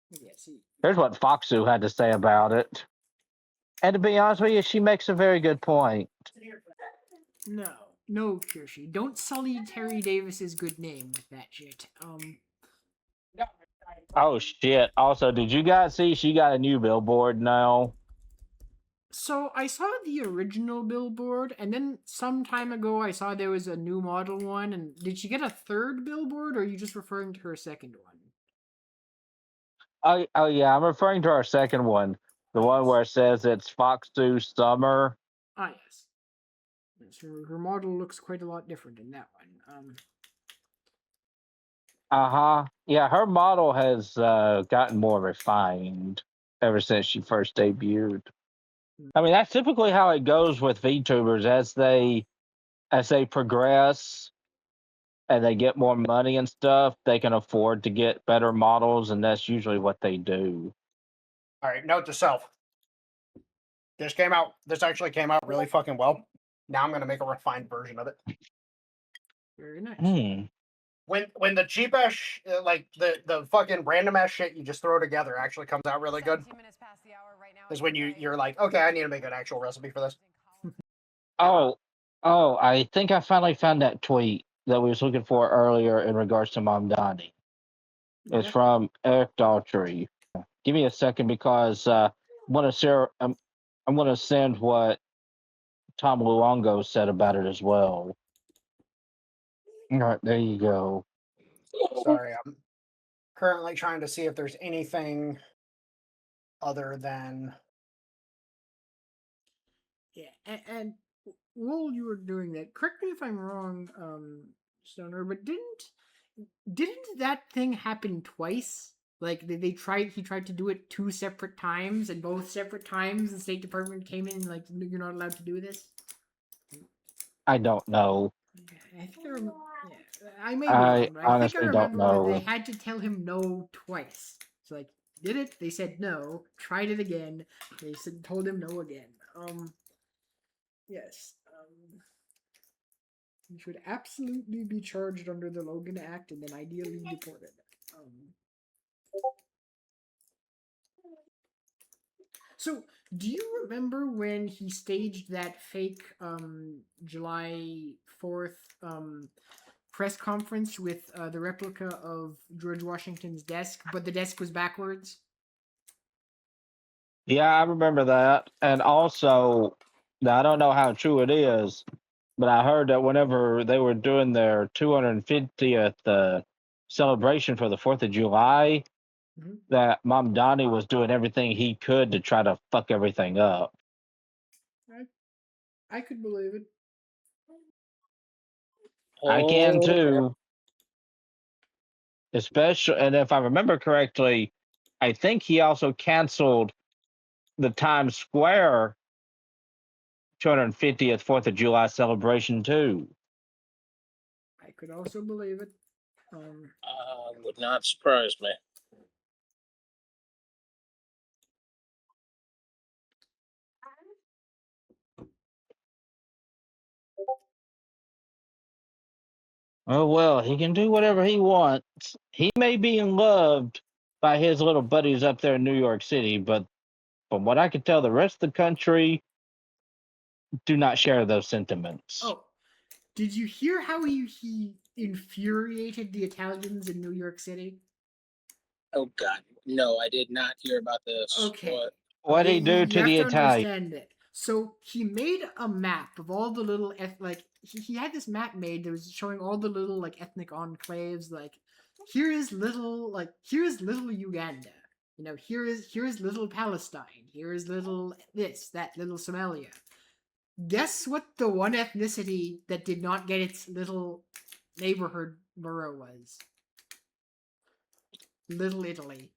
Yeah, see. Here's what Foxu had to say about it. And to be honest with you, she makes a very good point. No, Kirsty. Don't sully Terry Davis's good name with that shit. Oh shit! Also, did you guys see she got a new billboard now? So I saw the original billboard, and then some time ago I saw there was a new model one. And did she get a third billboard, or are you just referring to her second one? Oh yeah, I'm referring to our second one, the one where it says it's Foxu Summer. Ah, yes. So her model looks quite a lot different in that one. Yeah, her model has gotten more refined ever since she first debuted. I mean, that's typically how it goes with VTubers as they progress and they get more money and stuff. They can afford to get better models, and that's usually what they do. All right, note to self. This actually came out really fucking well. Now I'm gonna make a refined version of it. Very nice. When the cheap ass, like the fucking random ass shit you just throw together actually comes out really good, is when you're like, okay, I need to make an actual recipe for this. Oh, I think I finally found that tweet that we was looking for earlier in regards to Mom Donnie. Yeah. It's from Eric Daughtry. Give me a second because I'm gonna send what Tom Luongo said about it as well. All right, there you go. Sorry, I'm currently trying to see if there's anything other than. Yeah, and while you were doing that, correct me if I'm wrong, Stoner, but didn't that thing happen twice? Like he tried to do it 2 separate times, and both separate times the State Department came in like, you're not allowed to do this. I don't know. I think I may be wrong, but I think I remember don't know. They had to tell him no twice. So like, did it? They said no. Tried it again. They told him no again. Yes. He should absolutely be charged under the Logan Act and then ideally deported. So, do you remember when he staged that fake July 4th press conference with the replica of George Washington's desk, but the desk was backwards? Yeah, I remember that. And also, now I don't know how true it is, but I heard that whenever they were doing their 250th celebration for the 4th of July, that Mom Donnie was doing everything he could to try to fuck everything up. I could believe it. I can too. Especially, and if I remember correctly, I think he also canceled the Times Square 250th 4th of July celebration too. I could also believe it. Would not surprise me. Oh well, he can do whatever he wants. He may be loved by his little buddies up there in New York City, but from what I can tell, the rest of the country do not share those sentiments. Oh, did you hear how he infuriated the Italians in New York City? Oh God, no, I did not hear about this. Okay. What did he do to the Italians? Understand it. So he made a map of all the little he had this map made that was showing all the little like ethnic enclaves. Like here is little Uganda. You know, here is little Palestine. Here is little this, that, little Somalia. Guess what the one ethnicity that did not get its little neighborhood borough was? Little Italy.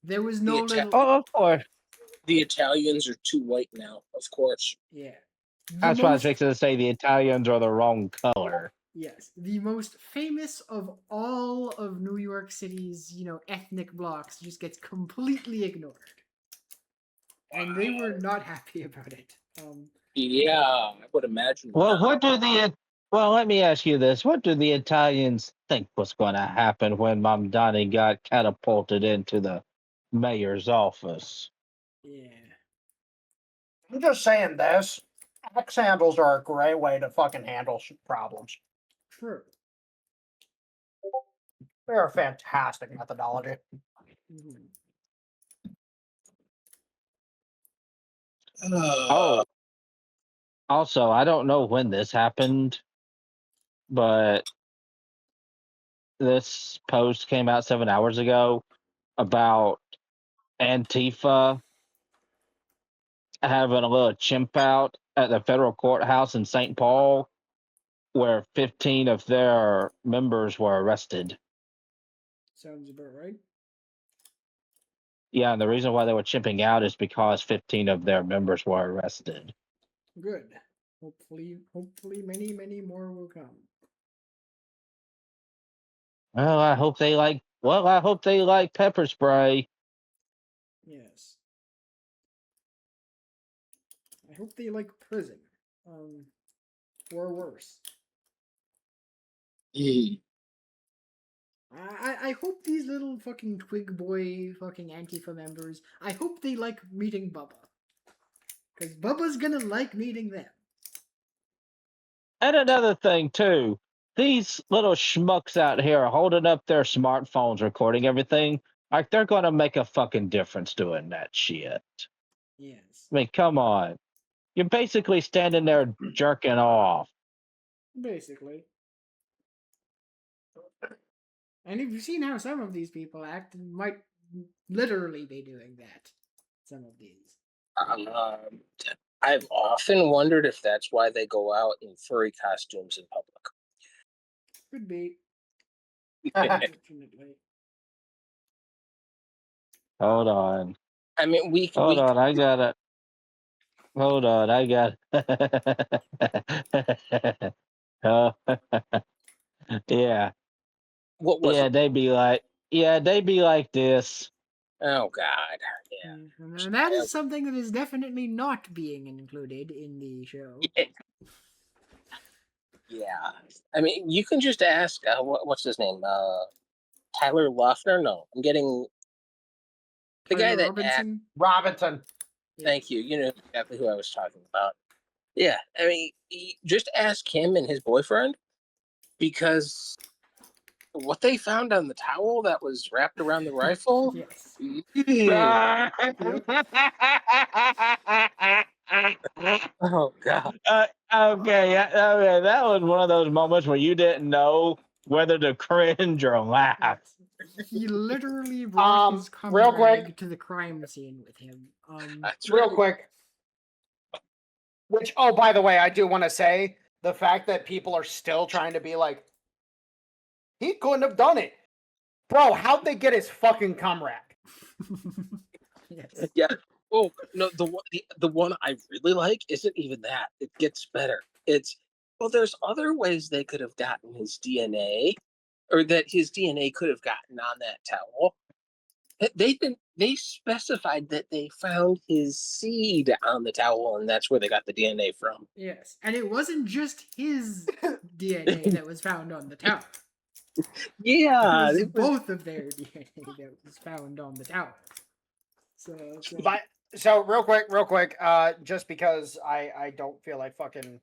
There was no little. Oh, of course. The Italians are too white now, of course. Yeah. That's why I was fixing to say the Italians are the wrong color. Yes. The most famous of all of New York City's, ethnic blocks just gets completely ignored. And they were not happy about it. Yeah, I would imagine. Well, let me ask you this. What do the Italians think was going to happen when Mamdani got catapulted into the mayor's office? Yeah. I'm just saying this. Axe handles are a great way to fucking handle problems. True. They're a fantastic methodology. Also, I don't know when this happened, but this post came out 7 hours ago about Antifa having a little chimp out at the federal courthouse in St. Paul, where 15 of their members were arrested. Sounds about right. Yeah, and the reason why they were chimping out is because 15 of their members were arrested. Good. Hopefully many, many more will come. Well, I hope they like pepper spray. Yes. I hope they like prison. Or worse. I hope these little fucking twig boy fucking Antifa members, I hope they like meeting Bubba. Because Bubba's gonna like meeting them. And another thing, too, these little schmucks out here holding up their smartphones, recording everything, like they're going to make a fucking difference doing that shit. Yes. I mean, come on. You're basically standing there jerking off. Basically. And if you've seen how some of these people act, might literally be doing that. Some of these. I've often wondered if that's why they go out in furry costumes in public. Could be. Unfortunately. Hold on. I mean, Hold on, I got it. Yeah. What was it? They'd be like this. Oh God. Yeah. And that is something that is definitely not being included in the show. Yeah. I mean, you can just ask, what's his name? Tyler Loeffner? No, I'm getting the guy that Robinson. Thank you. You know exactly who I was talking about. Yeah. I mean, just ask him and his boyfriend. Because what they found on the towel that was wrapped around the rifle? Yes. Yeah. Oh god. Okay, that was one of those moments where you didn't know whether to cringe or laugh. Yes. He literally brought his real quick. comrade to the crime scene with him. That's Real right. quick. Which, oh, by the way, I do want to say the fact that people are still trying to be like, he couldn't have done it. Bro, how'd they get his fucking cum rack? Yes. Yeah. Oh no, the one I really like isn't even that. It gets better. It's well, there's other ways they could have gotten his DNA, or that his DNA could have gotten on that towel. They specified that they found his seed on the towel, and that's where they got the DNA from. Yes. And it wasn't just his DNA that was found on the towel. Yeah, It was it was- both of their DNA that was found on the towel. So real quick, just because I don't feel like fucking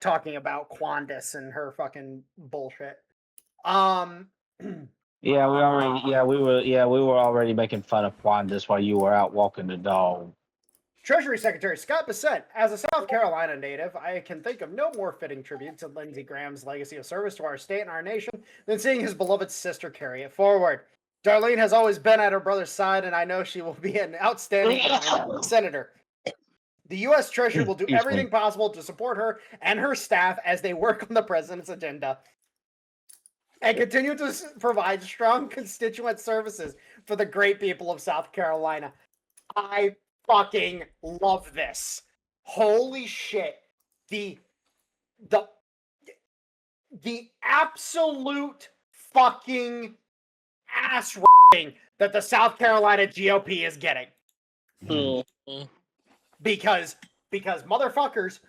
talking about Quandis and her fucking bullshit. Yeah, we were already making fun of Quandis while you were out walking the dog. Treasury Secretary Scott Bissett, as a South Carolina native, I can think of no more fitting tribute to Lindsey Graham's legacy of service to our state and our nation than seeing his beloved sister carry it forward. Darlene has always been at her brother's side, and I know she will be an outstanding senator. The U.S. Treasury will do everything possible to support her and her staff as they work on the president's agenda and continue to provide strong constituent services for the great people of South Carolina. I fucking love this. Holy shit. The absolute fucking ass that the South Carolina GOP is getting. Mhm. Because motherfuckers,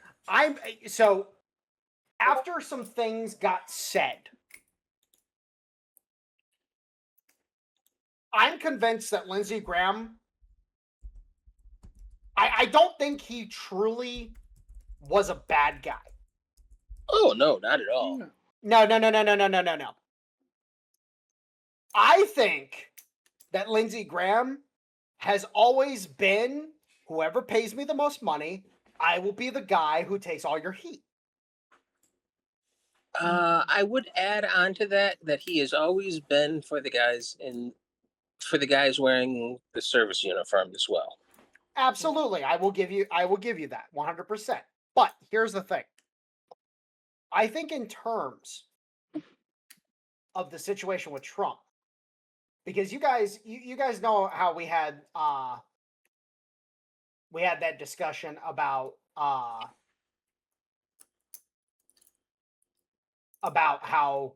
so after some things got said, I'm convinced that Lindsey Graham, I don't think he truly was a bad guy. Oh no, not at all. No. I think that Lindsey Graham has always been, whoever pays me the most money, I will be the guy who takes all your heat. I would add on to that he has always been for the guys wearing the service uniform as well. Absolutely. I will give you that 100%. But here's the thing. I think in terms of the situation with Trump, because you guys know how we had that discussion about how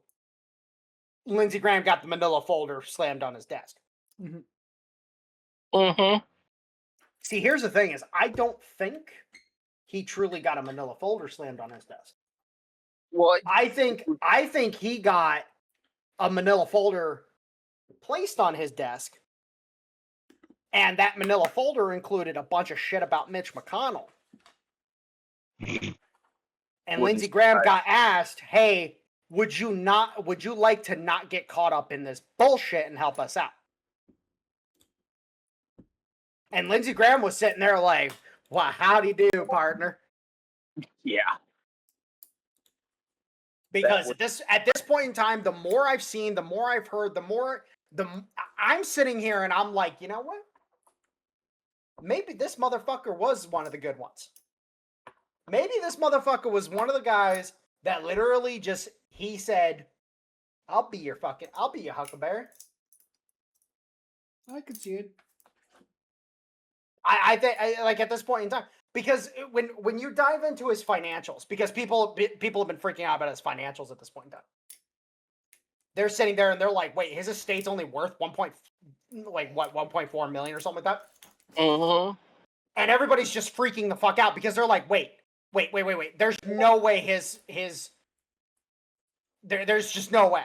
Lindsey Graham got the manila folder slammed on his desk. Mm-hmm. See, here's the thing: is I don't think he truly got a manila folder slammed on his desk. Well, I think he got a manila folder placed on his desk, and that manila folder included a bunch of shit about Mitch McConnell. And Lindsey Graham got asked, "Hey, would you like to not get caught up in this bullshit and help us out?" And Lindsey Graham was sitting there like, "Well, howdy do, partner." Yeah. Because at this point in time, the more I've seen, the more I've heard, I'm sitting here and I'm like, you know what? Maybe this motherfucker was one of the good ones. Maybe this motherfucker was one of the guys that literally he said, I'll be your huckleberry. I could see it. I think like at this point in time, because when you dive into his financials, because people have been freaking out about his financials at this point in time. They're sitting there and they're like, wait, his estate's only worth 1.4 million or something like that. Mm-hmm. And everybody's just freaking the fuck out because they're like, wait. There's no way there's just no way.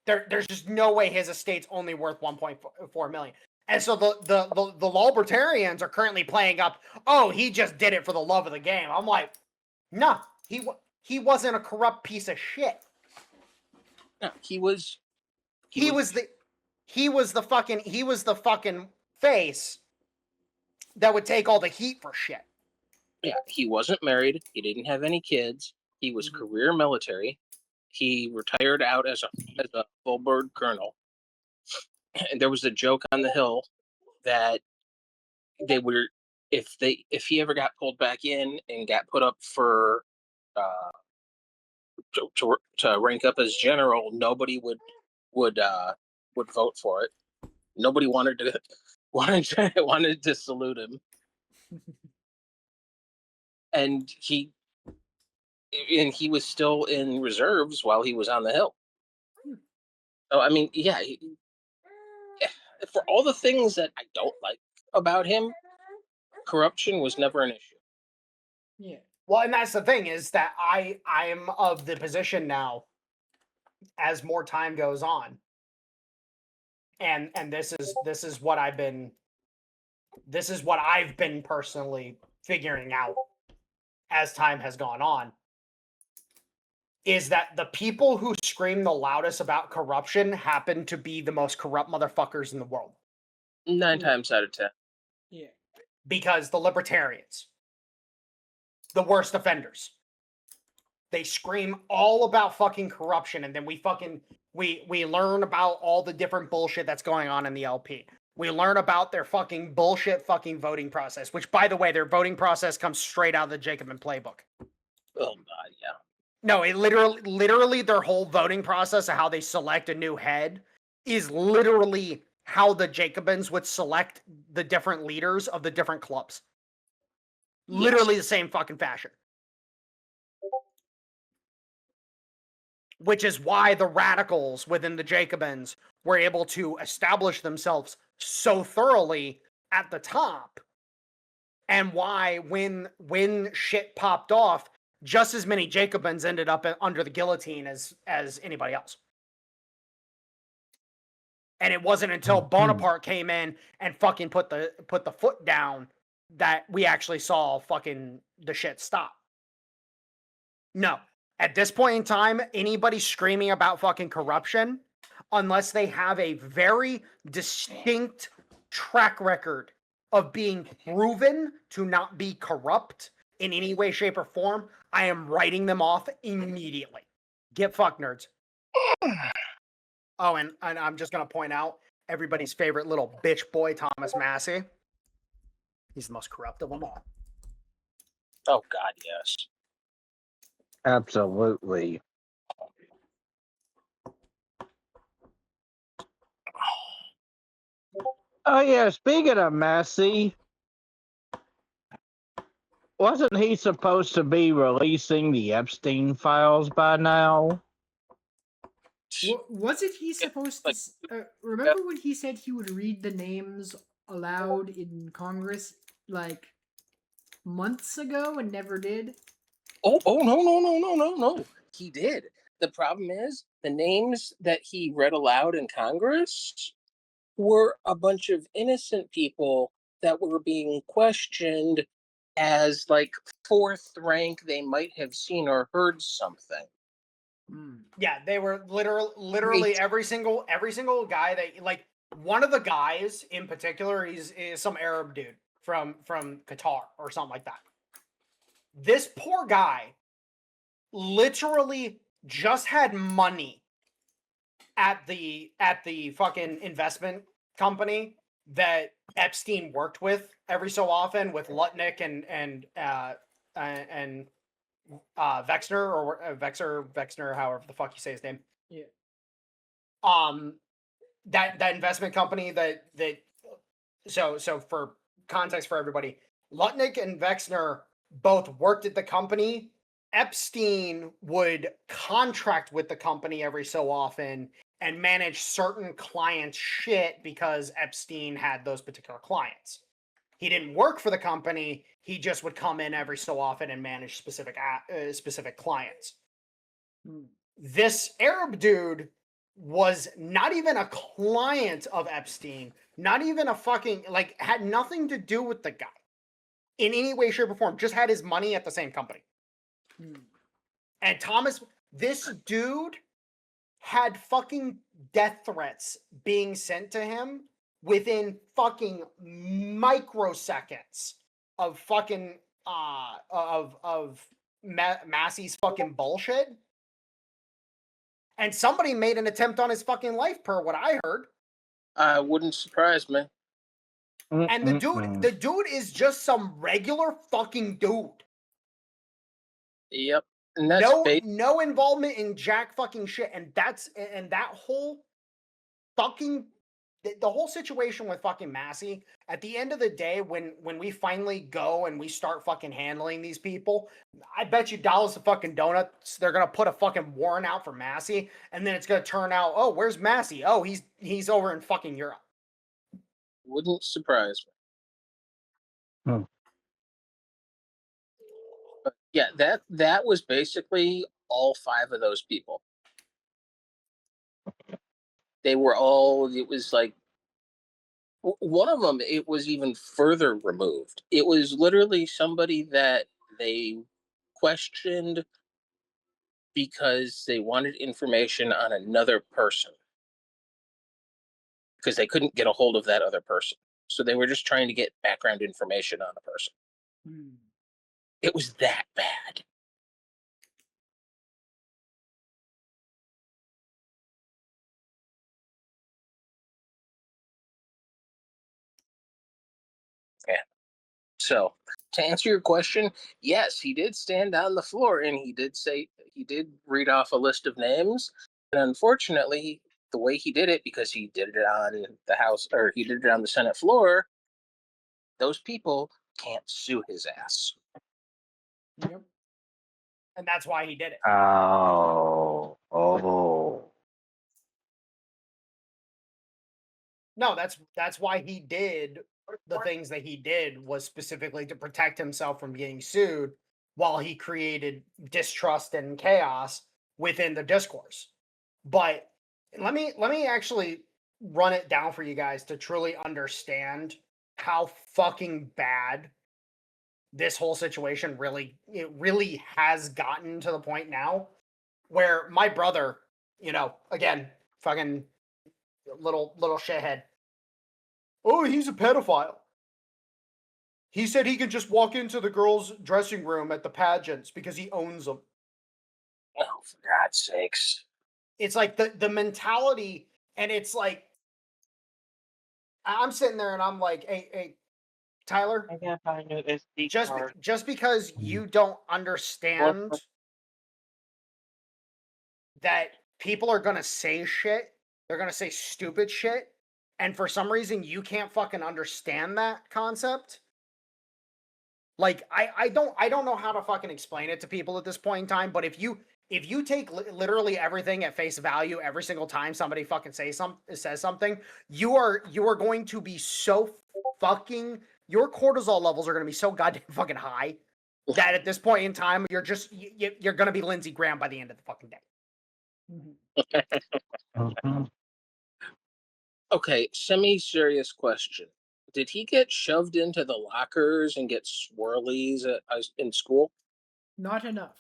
There's just no way his estate's only worth 1.4 million. And so the libertarians are currently playing up, oh, he just did it for the love of the game. I'm like, no, he wasn't a corrupt piece of shit. No, he was the fucking face that would take all the heat for shit. Yeah, he wasn't married. He didn't have any kids. He was career military. He retired out as a full bird colonel. And there was a joke on the Hill that they were if he ever got pulled back in and got put up for to rank up as general, nobody would vote for it. Nobody wanted to salute him. And he was still in reserves while he was on the Hill. So I mean, yeah, for all the things that I don't like about him, corruption was never an issue. Yeah. Well, and that's the thing is that I'm of the position now, as more time goes on, and this is what I've been personally figuring out as time has gone on, is that the people who scream the loudest about corruption happen to be the most corrupt motherfuckers in the world. 9 times out of 10. Yeah. Because the libertarians, the worst offenders, they scream all about fucking corruption, and then we learn about all the different bullshit that's going on in the LP. We learn about their fucking bullshit fucking voting process, which, by the way, their voting process comes straight out of the Jacobin playbook. Oh god, yeah. No, it literally their whole voting process of how they select a new head is literally how the Jacobins would select the different leaders of the different clubs. Yes. Literally the same fucking fashion. Which is why the radicals within the Jacobins were able to establish themselves so thoroughly at the top. And why when shit popped off, just as many Jacobins ended up under the guillotine as anybody else. And it wasn't until Bonaparte came in and fucking put the foot down that we actually saw fucking the shit stop. No. At this point in time, anybody screaming about fucking corruption, unless they have a very distinct track record of being proven to not be corrupt in any way, shape, or form, I am writing them off immediately. Get fucked, nerds. Oh, and I'm just going to point out everybody's favorite little bitch boy, Thomas Massey. He's the most corrupt of them all. Oh, God, yes. Absolutely. Oh, yeah, speaking of Massey, wasn't he supposed to be releasing the Epstein files by now? Wasn't he supposed to... remember when he said he would read the names aloud in Congress, like, months ago and never did? Oh, no. He did. The problem is, the names that he read aloud in Congress were a bunch of innocent people that were being questioned as, like, fourth rank. They might have seen or heard something. Yeah, they were literally every single guy that, like, one of the guys in particular is some Arab dude from Qatar or something like that. This poor guy literally just had money at the fucking investment company that Epstein worked with every so often with Lutnick and Vexner or Vexner, however the fuck you say his name. Yeah. That investment company that so for context for everybody, Lutnick and Vexner both worked at the company. Epstein would contract with the company every so often and manage certain clients' shit because Epstein had those particular clients. He didn't work for the company. He just would come in every so often and manage specific clients. This Arab dude was not even a client of Epstein, not even a fucking, like, had nothing to do with the guy in any way, shape, or form, just had his money at the same company. And Thomas, this dude had fucking death threats being sent to him within fucking microseconds of fucking Massey's fucking bullshit. And somebody made an attempt on his fucking life, per what I heard. Wouldn't surprise me. And the dude is just some regular fucking dude. Yep. And that's no involvement in jack fucking shit. And that whole fucking the whole situation with fucking Massey, at the end of the day, when we finally go and we start fucking handling these people, I bet you dollars to fucking donuts they're gonna put a fucking warrant out for Massey, and then it's gonna turn out, oh, where's Massey? Oh, he's over in fucking Europe. Wouldn't surprise me. But yeah, that was basically all 5 of those people. They were all, it was like, one of them, it was even further removed. It was literally somebody that they questioned because they wanted information on another person. Because they couldn't get a hold of that other person. So they were just trying to get background information on a person. It was that bad. Yeah. So, to answer your question, yes, he did stand on the floor and he did read off a list of names. And unfortunately, the way he did it, because he did it on the House, or he did it on the Senate floor, those people can't sue his ass. Yep. And that's why he did it. Oh. No, that's why he did the things that he did, was specifically to protect himself from getting sued, while he created distrust and chaos within the discourse. But let me actually run it down for you guys to truly understand how fucking bad this whole situation really has gotten, to the point now where my brother, again, fucking little shithead. Oh, he's a pedophile. He said he can just walk into the girls' dressing room at the pageants because he owns them. Oh, for God's sakes. It's like the mentality, and it's like, I'm sitting there and I'm like, hey, Tyler, I gotta find a new SD card. just because you don't understand that people are gonna say shit, they're gonna say stupid shit, and for some reason you can't fucking understand that concept. Like, I don't know how to fucking explain it to people at this point in time, but if you take literally everything at face value every single time somebody fucking says something, you are going to be so fucking, your cortisol levels are going to be so goddamn fucking high that at this point in time you're going to be Lindsay Graham by the end of the fucking day. Okay, semi-serious question. Did he get shoved into the lockers and get swirlies in school? Not enough.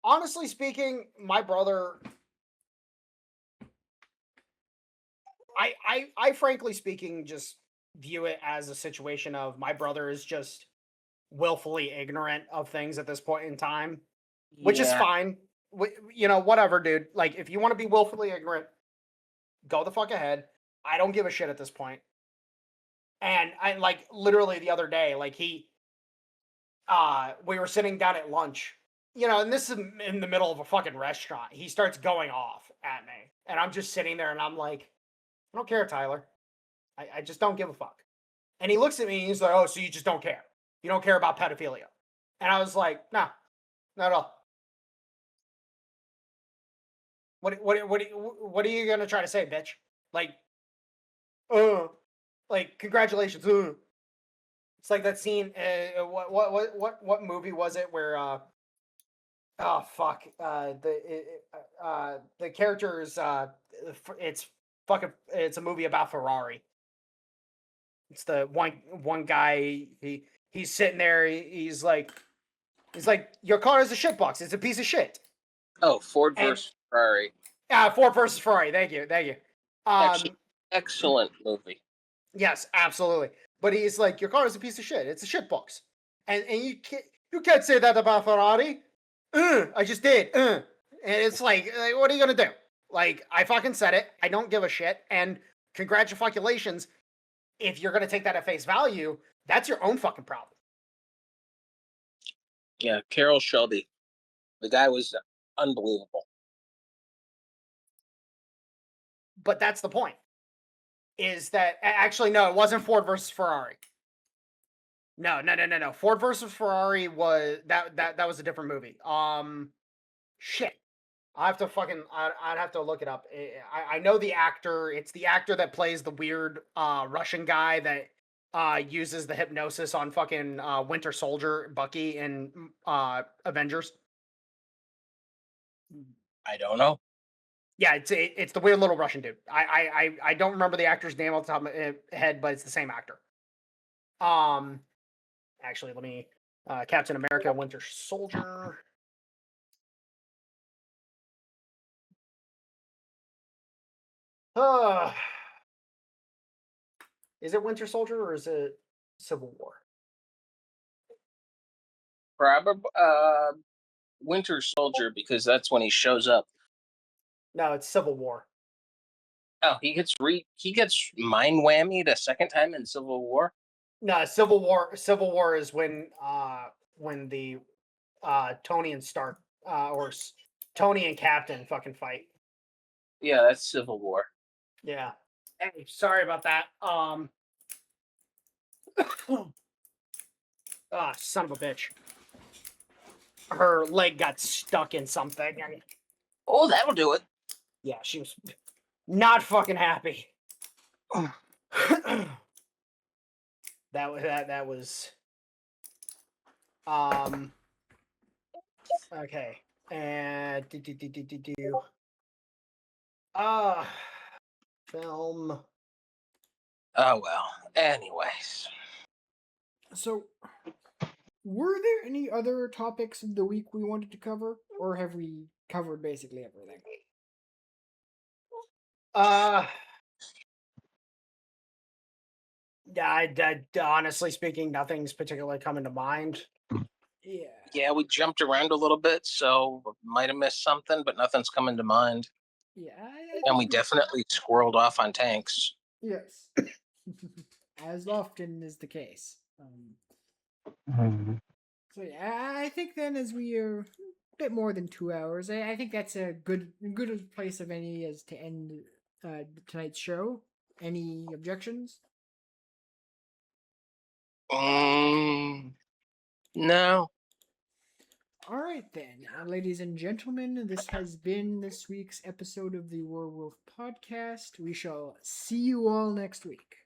Honestly speaking, my brother, I frankly speaking just view it as a situation of, my brother is just willfully ignorant of things at this point in time, which is fine. Whatever, dude. Like, if you want to be willfully ignorant, go the fuck ahead. I don't give a shit at this point. And I, like, literally the other day, like, we were sitting down at lunch, and this is in the middle of a fucking restaurant. He starts going off at me, and I'm just sitting there and I'm like, I don't care, Tyler. I just don't give a fuck. And he looks at me and he's like, oh, so you just don't care. You don't care about pedophilia. And I was like, no, not at all. What are you gonna try to say, bitch? Like, congratulations. It's like that scene. What movie was it where? Oh fuck. The characters. It's a movie about Ferrari. It's the one guy. He's sitting there. He's like, your car is a shitbox. It's a piece of shit. Oh, Ford versus Ferrari. Ford versus Ferrari. Thank you. Excellent movie. Yes, absolutely. But he's like, your car is a piece of shit. It's a shitbox, and you can't say that about Ferrari. I just did. And it's like, what are you gonna do? Like, I fucking said it. I don't give a shit. And congratulations. If you're gonna take that at face value, that's your own fucking problem. Yeah, Carroll Shelby. The guy was unbelievable. But that's the point. Is that actually no? It wasn't Ford versus Ferrari. No. Ford versus Ferrari was that was a different movie. Shit. I have to fucking. I'd have to look it up. I know the actor. It's the actor that plays the weird Russian guy that uses the hypnosis on fucking Winter Soldier, Bucky, and Avengers. I don't know. Yeah, it's the weird little Russian dude. I don't remember the actor's name off the top of my head, but it's the same actor. Actually, let me Captain America, Winter Soldier. Is it Winter Soldier or is it Civil War? Probably Winter Soldier, because that's when he shows up. No, it's Civil War. Oh, he gets mind whammied a second time in Civil War. No, Civil War is when the Tony and Stark or Tony and Captain fucking fight. Yeah, that's Civil War. Yeah. Hey, sorry about that. Son of a bitch. Her leg got stuck in something. Oh, that'll do it. Yeah, she was not fucking happy. That was okay. And film. Oh well. Anyways. So, were there any other topics of the week we wanted to cover, or have we covered basically everything? Honestly speaking, nothing's particularly coming to mind. Yeah. Yeah, we jumped around a little bit, so might have missed something, but nothing's coming to mind. Yeah. And we definitely squirreled off on tanks. Yes. As often is the case. So yeah, I think then as we are a bit more than 2 hours, I think that's a good place of any as to end tonight's show. Any objections? No. All right then, ladies and gentlemen, this has been this week's episode of the WarWolf Podcast. We shall see you all next week.